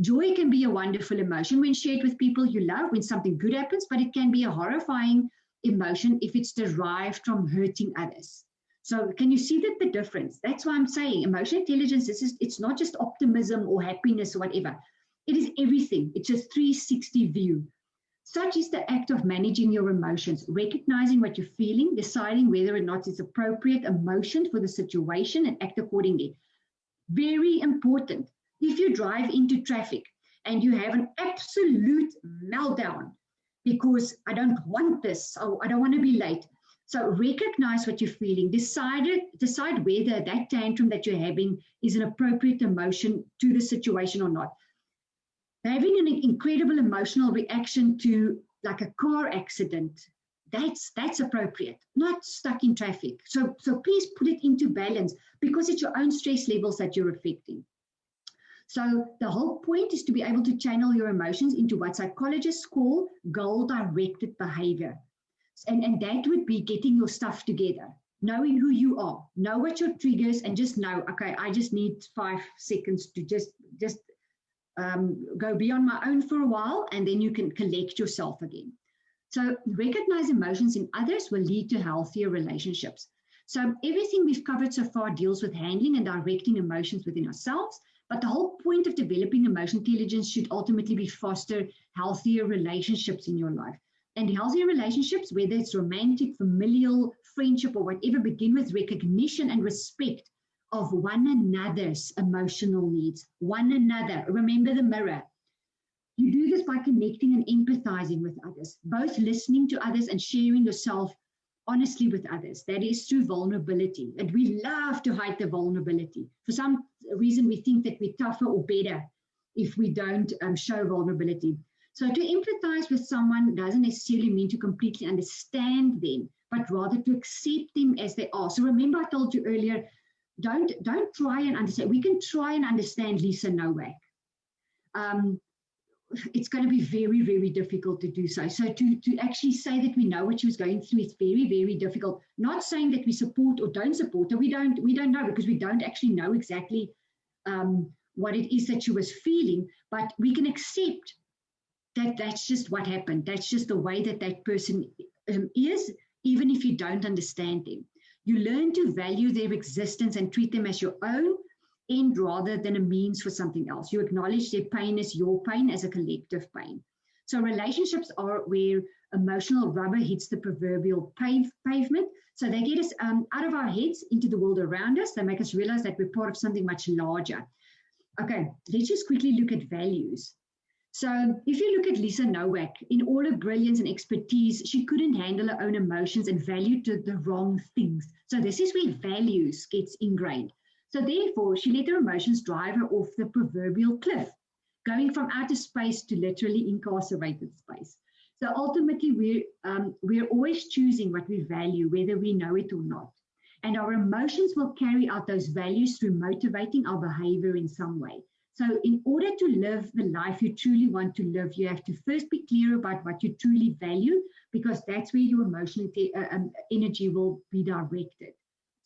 Joy can be a wonderful emotion when shared with people you love, when something good happens, but it can be a horrifying emotion if it's derived from hurting others. So can you see that the difference? That's why I'm saying emotional intelligence, it's not just optimism or happiness or whatever. It is everything. It's a 360 view. Such is the act of managing your emotions, recognizing what you're feeling, deciding whether or not it's appropriate emotion for the situation and act accordingly. Very important. If you drive into traffic and you have an absolute meltdown because I don't want this, or I don't want to be late. So recognize what you're feeling, decide whether that tantrum that you're having is an appropriate emotion to the situation or not. Having an incredible emotional reaction to like a car accident, that's appropriate, not stuck in traffic. So please put it into balance because it's your own stress levels that you're affecting. So the whole point is to be able to channel your emotions into what psychologists call goal-directed behavior. And that would be getting your stuff together, knowing who you are, know what your triggers, and just know, okay, I just need 5 seconds to just go be on my own for a while, and then you can collect yourself again. So recognize emotions in others will lead to healthier relationships. So everything we've covered so far deals with handling and directing emotions within ourselves, but the whole point of developing emotional intelligence should ultimately be foster healthier relationships in your life. And healthier relationships, whether it's romantic, familial, friendship, or whatever, begin with recognition and respect of one another's emotional needs. One another. Remember the mirror. You do this by connecting and empathizing with others, both listening to others and sharing yourself honestly with others. That is through vulnerability. And we love to hide the vulnerability. For some reason, we think that we're tougher or better if we don't show vulnerability. So to empathize with someone doesn't necessarily mean to completely understand them, but rather to accept them as they are. So remember I told you earlier, don't try and understand. We can try and understand Lisa Nowak. It's going to be very, very difficult to do so. So to actually say that we know what she was going through is very, very difficult. Not saying that we support or don't support her. We don't know because we don't actually know exactly what it is that she was feeling, but we can accept that's just what happened. That's just the way that person is, even if you don't understand them. You learn to value their existence and treat them as your own end rather than a means for something else. You acknowledge their pain as your pain, as a collective pain. So relationships are where emotional rubber hits the proverbial pavement. So they get us out of our heads into the world around us. They make us realize that we're part of something much larger. Okay, let's just quickly look at values. So if you look at Lisa Nowak, in all her brilliance and expertise, she couldn't handle her own emotions and valued the wrong things. So this is where values gets ingrained. So therefore, she let her emotions drive her off the proverbial cliff, going from outer space to literally incarcerated space. So ultimately, we're always choosing what we value, whether we know it or not. And our emotions will carry out those values through motivating our behavior in some way. So in order to live the life you truly want to live, you have to first be clear about what you truly value, because that's where your emotional energy will be directed.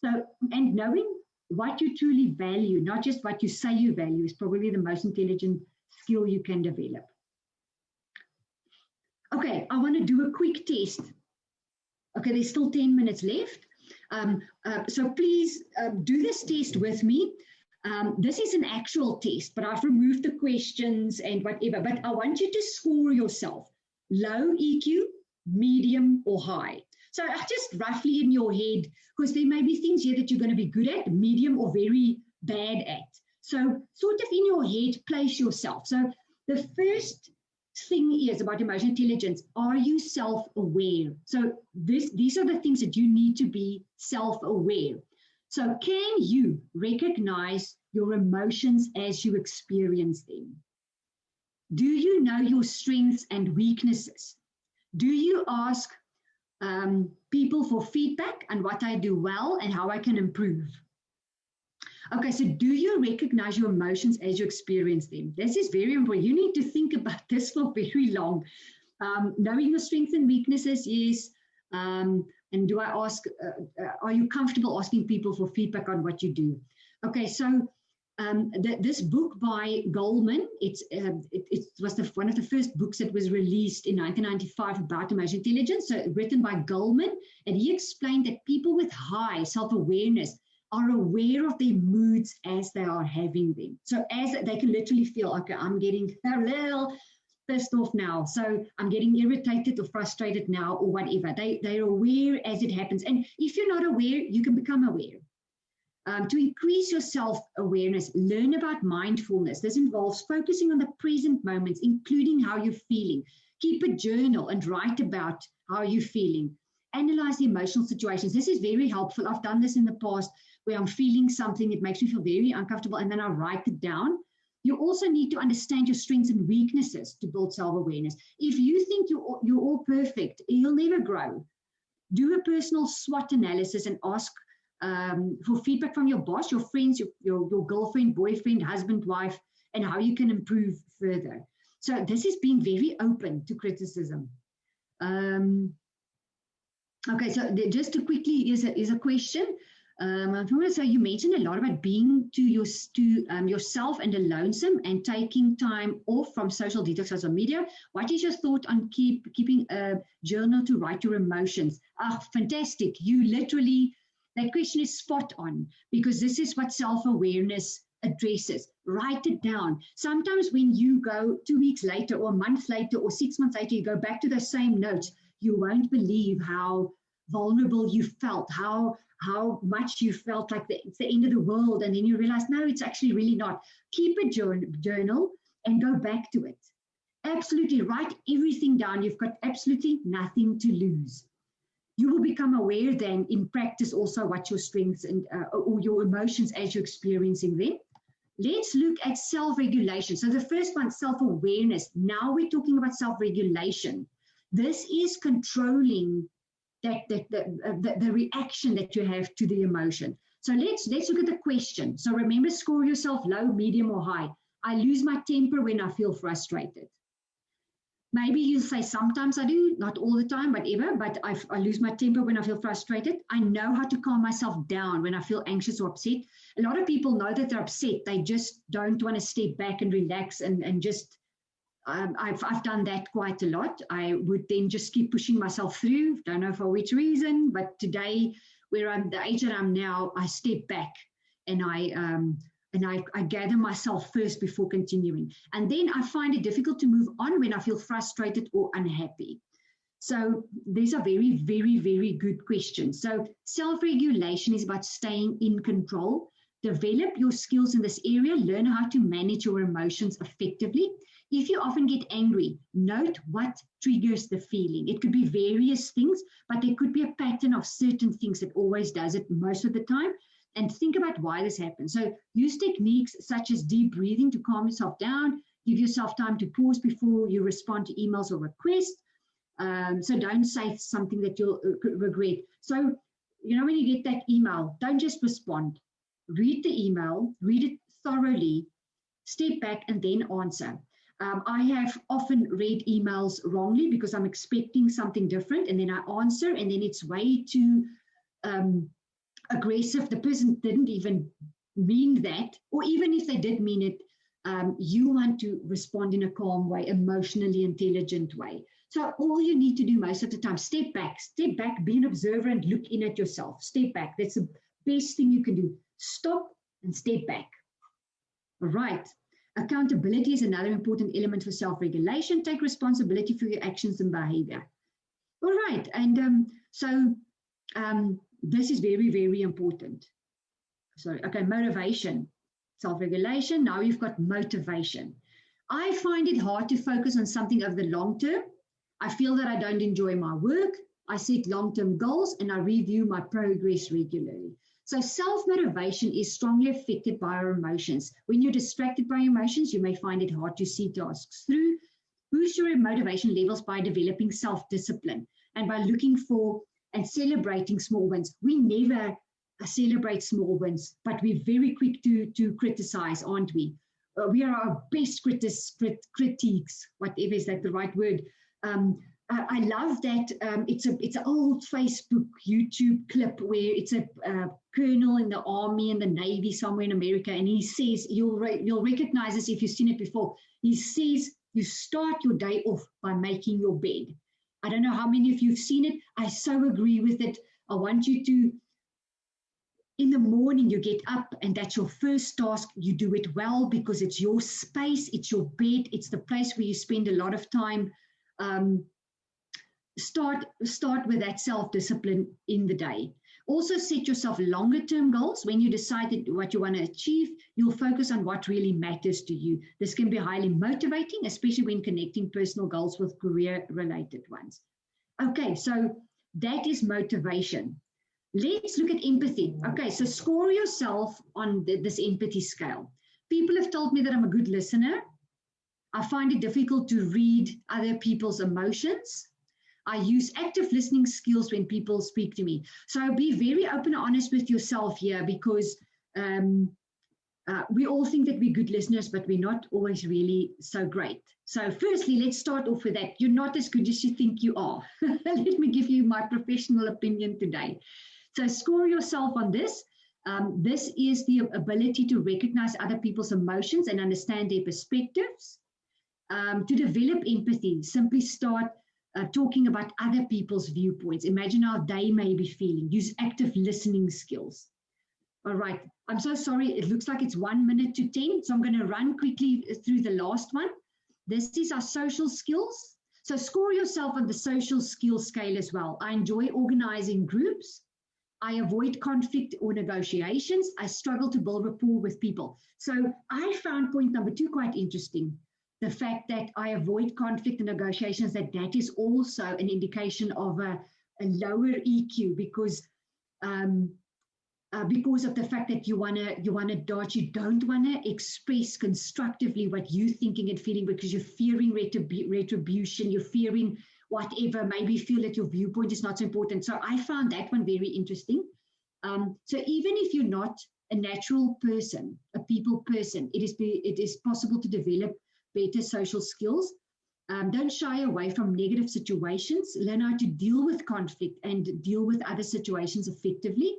So, and knowing what you truly value, not just what you say you value, is probably the most intelligent skill you can develop. Okay, I want to do a quick test. Okay, there's still 10 minutes left. So please do this test with me. This is an actual test, but I've removed the questions and whatever. But I want you to score yourself. Low EQ, medium, or high. So just roughly in your head, because there may be things here that you're going to be good at, medium, or very bad at. So sort of in your head, place yourself. So the first thing is about emotional intelligence. Are you self-aware? So these are the things that you need to be self-aware. So can you recognize your emotions as you experience them? Do you know your strengths and weaknesses? Do you ask people for feedback on what I do well and how I can improve? Okay, so do you recognize your emotions as you experience them? This is very important. You need to think about this for very long. Knowing your strengths and weaknesses, yes. And do I ask, are you comfortable asking people for feedback on what you do? Okay, so this book by Goleman, it was one of the first books that was released in 1995 about emotional intelligence, so written by Goleman, and he explained that people with high self-awareness are aware of their moods as they are having them. So as they can literally feel, okay, I'm getting a little pissed off now, so I'm getting irritated or frustrated now or whatever. They're aware as it happens. And if you're not aware, you can become aware. To increase your self-awareness, learn about mindfulness. This involves focusing on the present moments, including how you're feeling. Keep a journal and write about how you're feeling. Analyze the emotional situations. This is very helpful. I've done this in the past where I'm feeling something, it makes me feel very uncomfortable, and then I write it down. You also need to understand your strengths and weaknesses to build self-awareness. If you think you're all perfect, you'll never grow. Do a personal SWOT analysis and ask for feedback from your boss, your friends, your girlfriend, boyfriend, husband, wife, and how you can improve further. So this is being very open to criticism. Okay, so just to quickly is a question. So you mentioned a lot about being to yourself and lonesome and taking time off from social detox, social media. What is your thought on keeping a journal to write your emotions? Ah, fantastic. You literally, that question is spot on, because this is what self-awareness addresses. Write it down. Sometimes when you go 2 weeks later or a month later or 6 months later, you go back to the same notes, you won't believe how vulnerable you felt, how much you felt like it's the end of the world, and then you realize, no, it's actually really not. Keep a journal and go back to it. Absolutely, write everything down. You've got absolutely nothing to lose. You will become aware then in practice also what your strengths and or your emotions as you're experiencing them. Let's look at self-regulation. So the first one, self-awareness. Now we're talking about self-regulation. This is controlling the reaction that you have to the emotion. So let's look at the question. So remember, score yourself low, medium, or high. I lose my temper when I feel frustrated. Maybe you say, sometimes I do, not all the time, whatever, but I lose my temper when I feel frustrated. I know how to calm myself down when I feel anxious or upset. A lot of people know that they're upset. They just don't want to step back and relax and just, I've done that quite a lot. I would then just keep pushing myself through. Don't know for which reason, but today, where I'm the age that I'm now, I step back and I gather myself first before continuing. And then I find it difficult to move on when I feel frustrated or unhappy. So these are very, very, very good questions. So self-regulation is about staying in control. Develop your skills in this area. Learn how to manage your emotions effectively. If you often get angry, note what triggers the feeling. It could be various things, but there could be a pattern of certain things that always does it most of the time. And think about why this happens. So use techniques such as deep breathing to calm yourself down. Give yourself time to pause before you respond to emails or requests. So don't say something that you'll regret. So, when you get that email, don't just respond. Read the email, read it thoroughly, step back, and then answer. I have often read emails wrongly because I'm expecting something different, and then I answer, and then it's way too aggressive. The person didn't even mean that, or even if they did mean it, you want to respond in a calm way, emotionally intelligent way. So all you need to do most of the time, step back, be an observer and look in at yourself. Step back. That's the best thing you can do. Stop and step back. All right. Accountability is another important element for self-regulation. Take responsibility for your actions and behavior. All right. And this is very, very important. So, okay, motivation, self-regulation. Now you've got motivation. I find it hard to focus on something over the long term. I feel that I don't enjoy my work. I set long-term goals and I review my progress regularly. So self-motivation is strongly affected by our emotions. When you're distracted by emotions, you may find it hard to see tasks through. Boost your motivation levels by developing self-discipline and by looking for and celebrating small wins. We never celebrate small wins, but we're very quick to criticize, aren't we? We are our best critiques, whatever is that the right word. I love that it's an old Facebook, YouTube clip where it's a colonel in the army and the navy somewhere in America, and he says, you'll recognize this if you've seen it before. He says, you start your day off by making your bed. I don't know how many of you have seen it. I so agree with it. I want you to, in the morning, you get up and that's your first task. You do it well because it's your space, it's your bed, it's the place where you spend a lot of time. Start with that self-discipline in the day. Also set yourself longer term goals. When you decide what you want to achieve, you'll focus on what really matters to you. This can be highly motivating, especially when connecting personal goals with career related ones. Okay, so that is motivation. Let's look at empathy. Okay, so score yourself on this empathy scale. People have told me that I'm a good listener. I find it difficult to read other people's emotions. I use active listening skills when people speak to me. So be very open and honest with yourself here, because we all think that we're good listeners, but we're not always really so great. So firstly, let's start off with that. You're not as good as you think you are. Let me give you my professional opinion today. So score yourself on this. This is the ability to recognize other people's emotions and understand their perspectives. To develop empathy, simply start talking about other people's viewpoints. Imagine how they may be feeling. Use active listening skills. All right. I'm so sorry. It looks like it's 1 minute to 10. So I'm going to run quickly through the last one. This is our social skills. So score yourself on the social skills scale as well. I enjoy organizing groups. I avoid conflict or negotiations. I struggle to build rapport with people. So I found point number 2 quite interesting. The fact that I avoid conflict and negotiations, that is also an indication of a lower EQ, because of the fact that you wanna dodge, you don't wanna express constructively what you're thinking and feeling, because you're fearing retribution, you're fearing whatever, maybe you feel that your viewpoint is not so important. So I found that one very interesting. So even if you're not a natural person, a people person, it is possible to develop better social skills. Don't shy away from negative situations. Learn how to deal with conflict and deal with other situations effectively.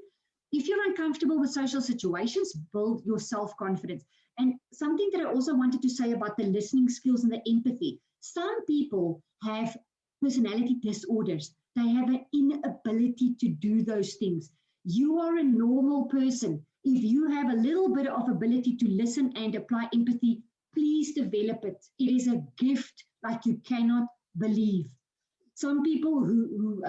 If you're uncomfortable with social situations, build your self-confidence. And something that I also wanted to say about the listening skills and the empathy. Some people have personality disorders. They have an inability to do those things. You are a normal person. If you have a little bit of ability to listen and apply empathy, please develop it. It is a gift like you cannot believe. Some people who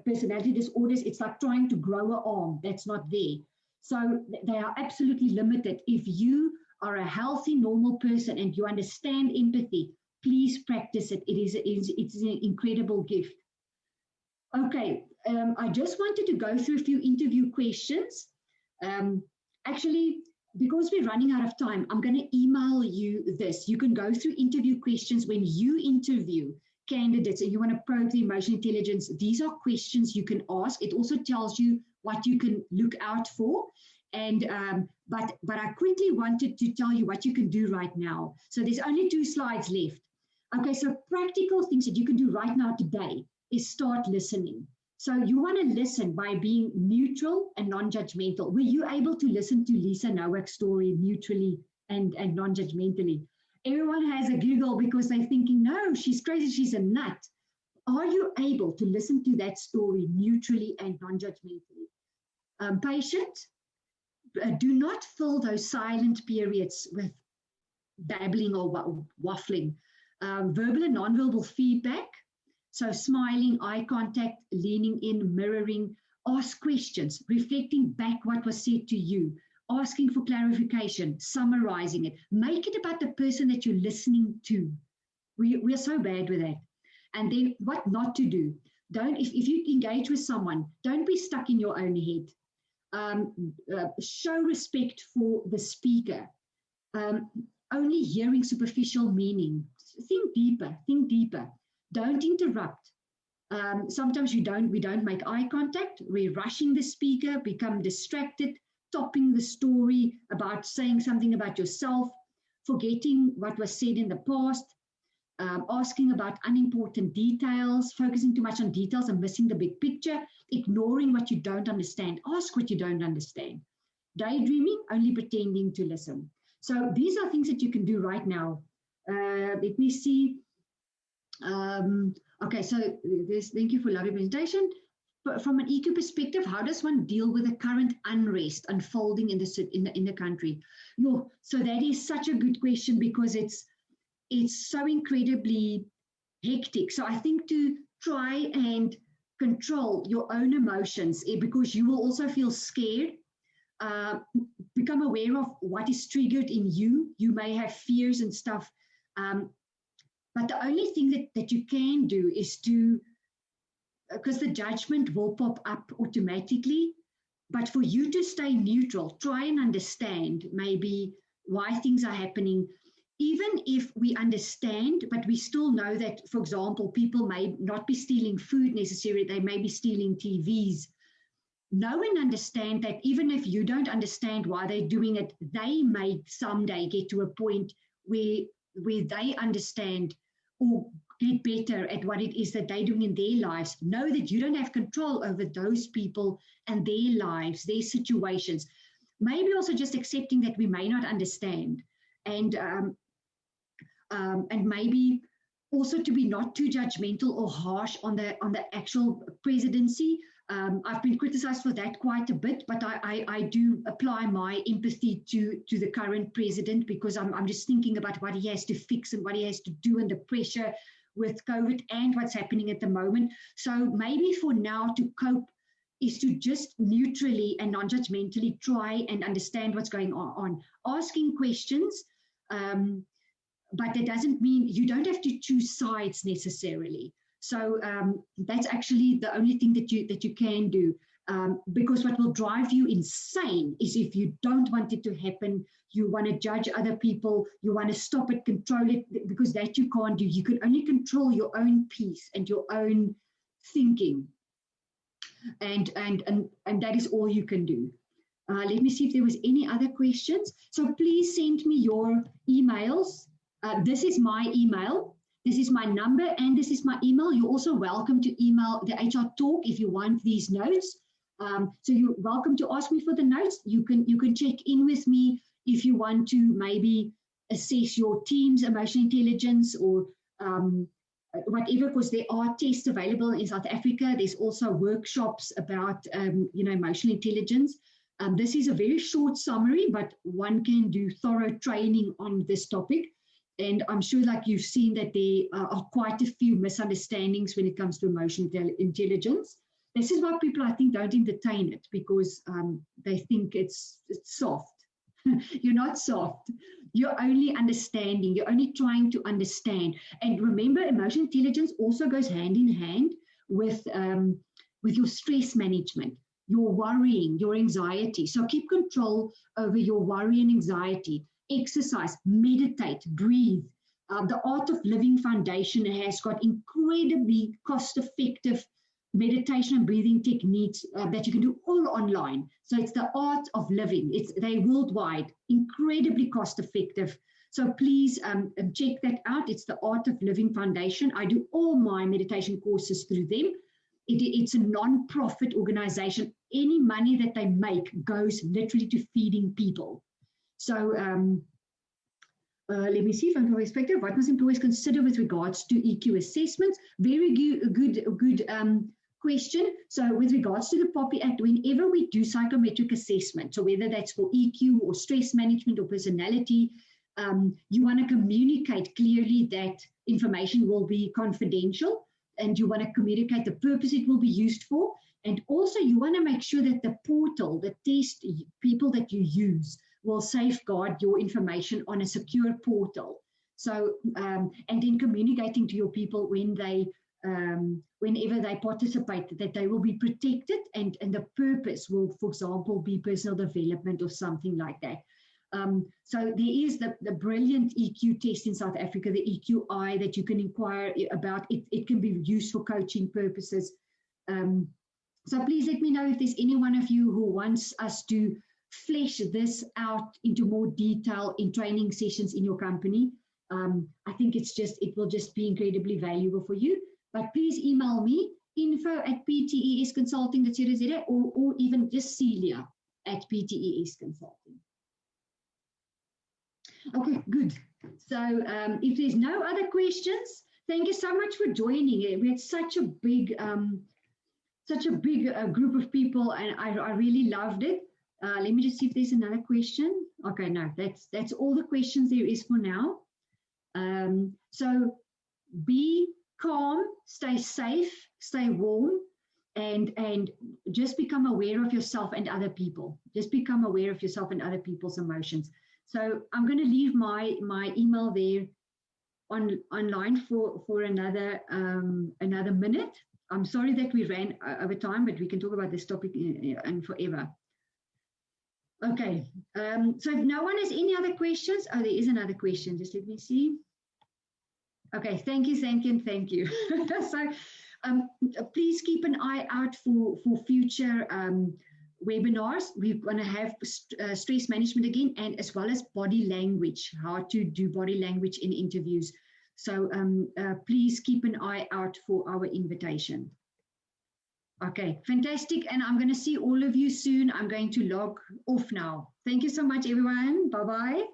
personality disorders, it's like trying to grow an arm that's not there. So they are absolutely limited. If you are a healthy, normal person and you understand empathy, please practice it. It's an incredible gift. Okay, I just wanted to go through a few interview questions. Actually, because we're running out of time, I'm going to email you this. You can go through interview questions when you interview candidates and you want to probe the emotional intelligence. These are questions you can ask. It also tells you what you can look out for. And but I quickly wanted to tell you what you can do right now. So there's only 2 slides left. Okay, so practical things that you can do right now today is start listening. So you want to listen by being neutral and non-judgmental. Were you able to listen to Lisa Nowak's story neutrally and non-judgmentally? Everyone has a giggle because they're thinking, no, she's crazy, she's a nut. Are you able to listen to that story neutrally and non-judgmentally? Patient, do not fill those silent periods with babbling or waffling. Verbal and non-verbal feedback. So smiling, eye contact, leaning in, mirroring, ask questions, reflecting back what was said to you, asking for clarification, summarizing it. Make it about the person that you're listening to. We are so bad with that. And then what not to do. If you engage with someone, don't be stuck in your own head. Show respect for the speaker. Only hearing superficial meaning. Think deeper. Don't interrupt. Sometimes we don't make eye contact. We're rushing the speaker, become distracted, topping the story about saying something about yourself, forgetting what was said in the past, asking about unimportant details, focusing too much on details and missing the big picture, ignoring what you don't understand. Ask what you don't understand. Daydreaming, only pretending to listen. So these are things that you can do right now. Let me see. Okay, so thank you for lovely presentation. But from an EQ perspective, how does one deal with the current unrest unfolding in the country? So that is such a good question because it's so incredibly hectic. So I think to try and control your own emotions, because you will also feel scared. Become aware of what is triggered in you. You may have fears and stuff. But the only thing that you can do is because the judgment will pop up automatically, but for you to stay neutral, try and understand maybe why things are happening. Even if we understand, but we still know that, for example, people may not be stealing food necessarily, they may be stealing TVs. Know and understand that even if you don't understand why they're doing it, they may someday get to a point where they understand or get better at what it is that they're doing in their lives. Know that you don't have control over those people and their lives, their situations. Maybe also just accepting that we may not understand, and maybe also to be not too judgmental or harsh on the actual presidency. I've been criticized for that quite a bit, but I do apply my empathy to the current president because I'm just thinking about what he has to fix and what he has to do and the pressure with COVID and what's happening at the moment. So maybe for now to cope is to just neutrally and non-judgmentally try and understand what's going on. Asking questions, but that doesn't mean you don't have to choose sides necessarily. So that's actually the only thing that you can do, because what will drive you insane is if you don't want it to happen, you want to judge other people, you want to stop it, control it, because that you can't do. You can only control your own peace and your own thinking, and that is all you can do. Let me see if there was any other questions. So please send me your emails. This is my email. This is my number and this is my email. You're also welcome to email the HR Talk if you want these notes. So you're welcome to ask me for the notes. You can check in with me if you want to maybe assess your team's emotional intelligence or whatever, because there are tests available in South Africa. There's also workshops about emotional intelligence. This is a very short summary, but one can do thorough training on this topic. And I'm sure like you've seen that there are quite a few misunderstandings when it comes to emotional intelligence. This is why people, I think, don't entertain it, because they think it's soft. You're not soft. You're only understanding. You're only trying to understand. And remember, emotional intelligence also goes hand in hand with your stress management, your worrying, your anxiety. So keep control over your worry and anxiety. Exercise, meditate, breathe. The Art of Living Foundation has got incredibly cost-effective meditation and breathing techniques that you can do all online. So it's the Art of Living. They're worldwide, incredibly cost-effective. So please check that out. It's the Art of Living Foundation. I do all my meditation courses through them. It's a non-profit organization. Any money that they make goes literally to feeding people. So let me see from your perspective, what must employees consider with regards to EQ assessments? Very good question. So with regards to the POPI Act, whenever we do psychometric assessment, so whether that's for EQ or stress management or personality, you want to communicate clearly that information will be confidential, and you want to communicate the purpose it will be used for. And also you want to make sure that the portal, the test people that you use, will safeguard your information on a secure portal. So, and then communicating to your people when they, whenever they participate, that they will be protected, and the purpose will, for example, be personal development or something like that. So there is the brilliant EQ test in South Africa, the EQI, that you can inquire about. It can be used for coaching purposes. So please let me know if there's any one of you who wants us to flesh this out into more detail in training sessions in your company. I think it will just be incredibly valuable for you. But please email me, info@ptesconsulting.co.za, or even just Celia at PTES Consulting. Okay, good. So if there's no other questions, thank you so much for joining. We had such a big group of people, and I really loved it. Let me just see if there's another question. Okay, no, that's all the questions there is for now. So be calm, stay safe, stay warm, and just become aware of yourself and other people. Just become aware of yourself and other people's emotions. So I'm going to leave my email there online for another minute. I'm sorry that we ran over time, but we can talk about this topic and forever. Okay, so if no one has any other questions, there is another question. Just let me see. Okay, thank you. So please keep an eye out for future webinars. We're going to have stress management again, and as well as body language, how to do body language in interviews. So please keep an eye out for our invitation. Okay, fantastic. And I'm going to see all of you soon. I'm going to log off now. Thank you so much, everyone. Bye-bye.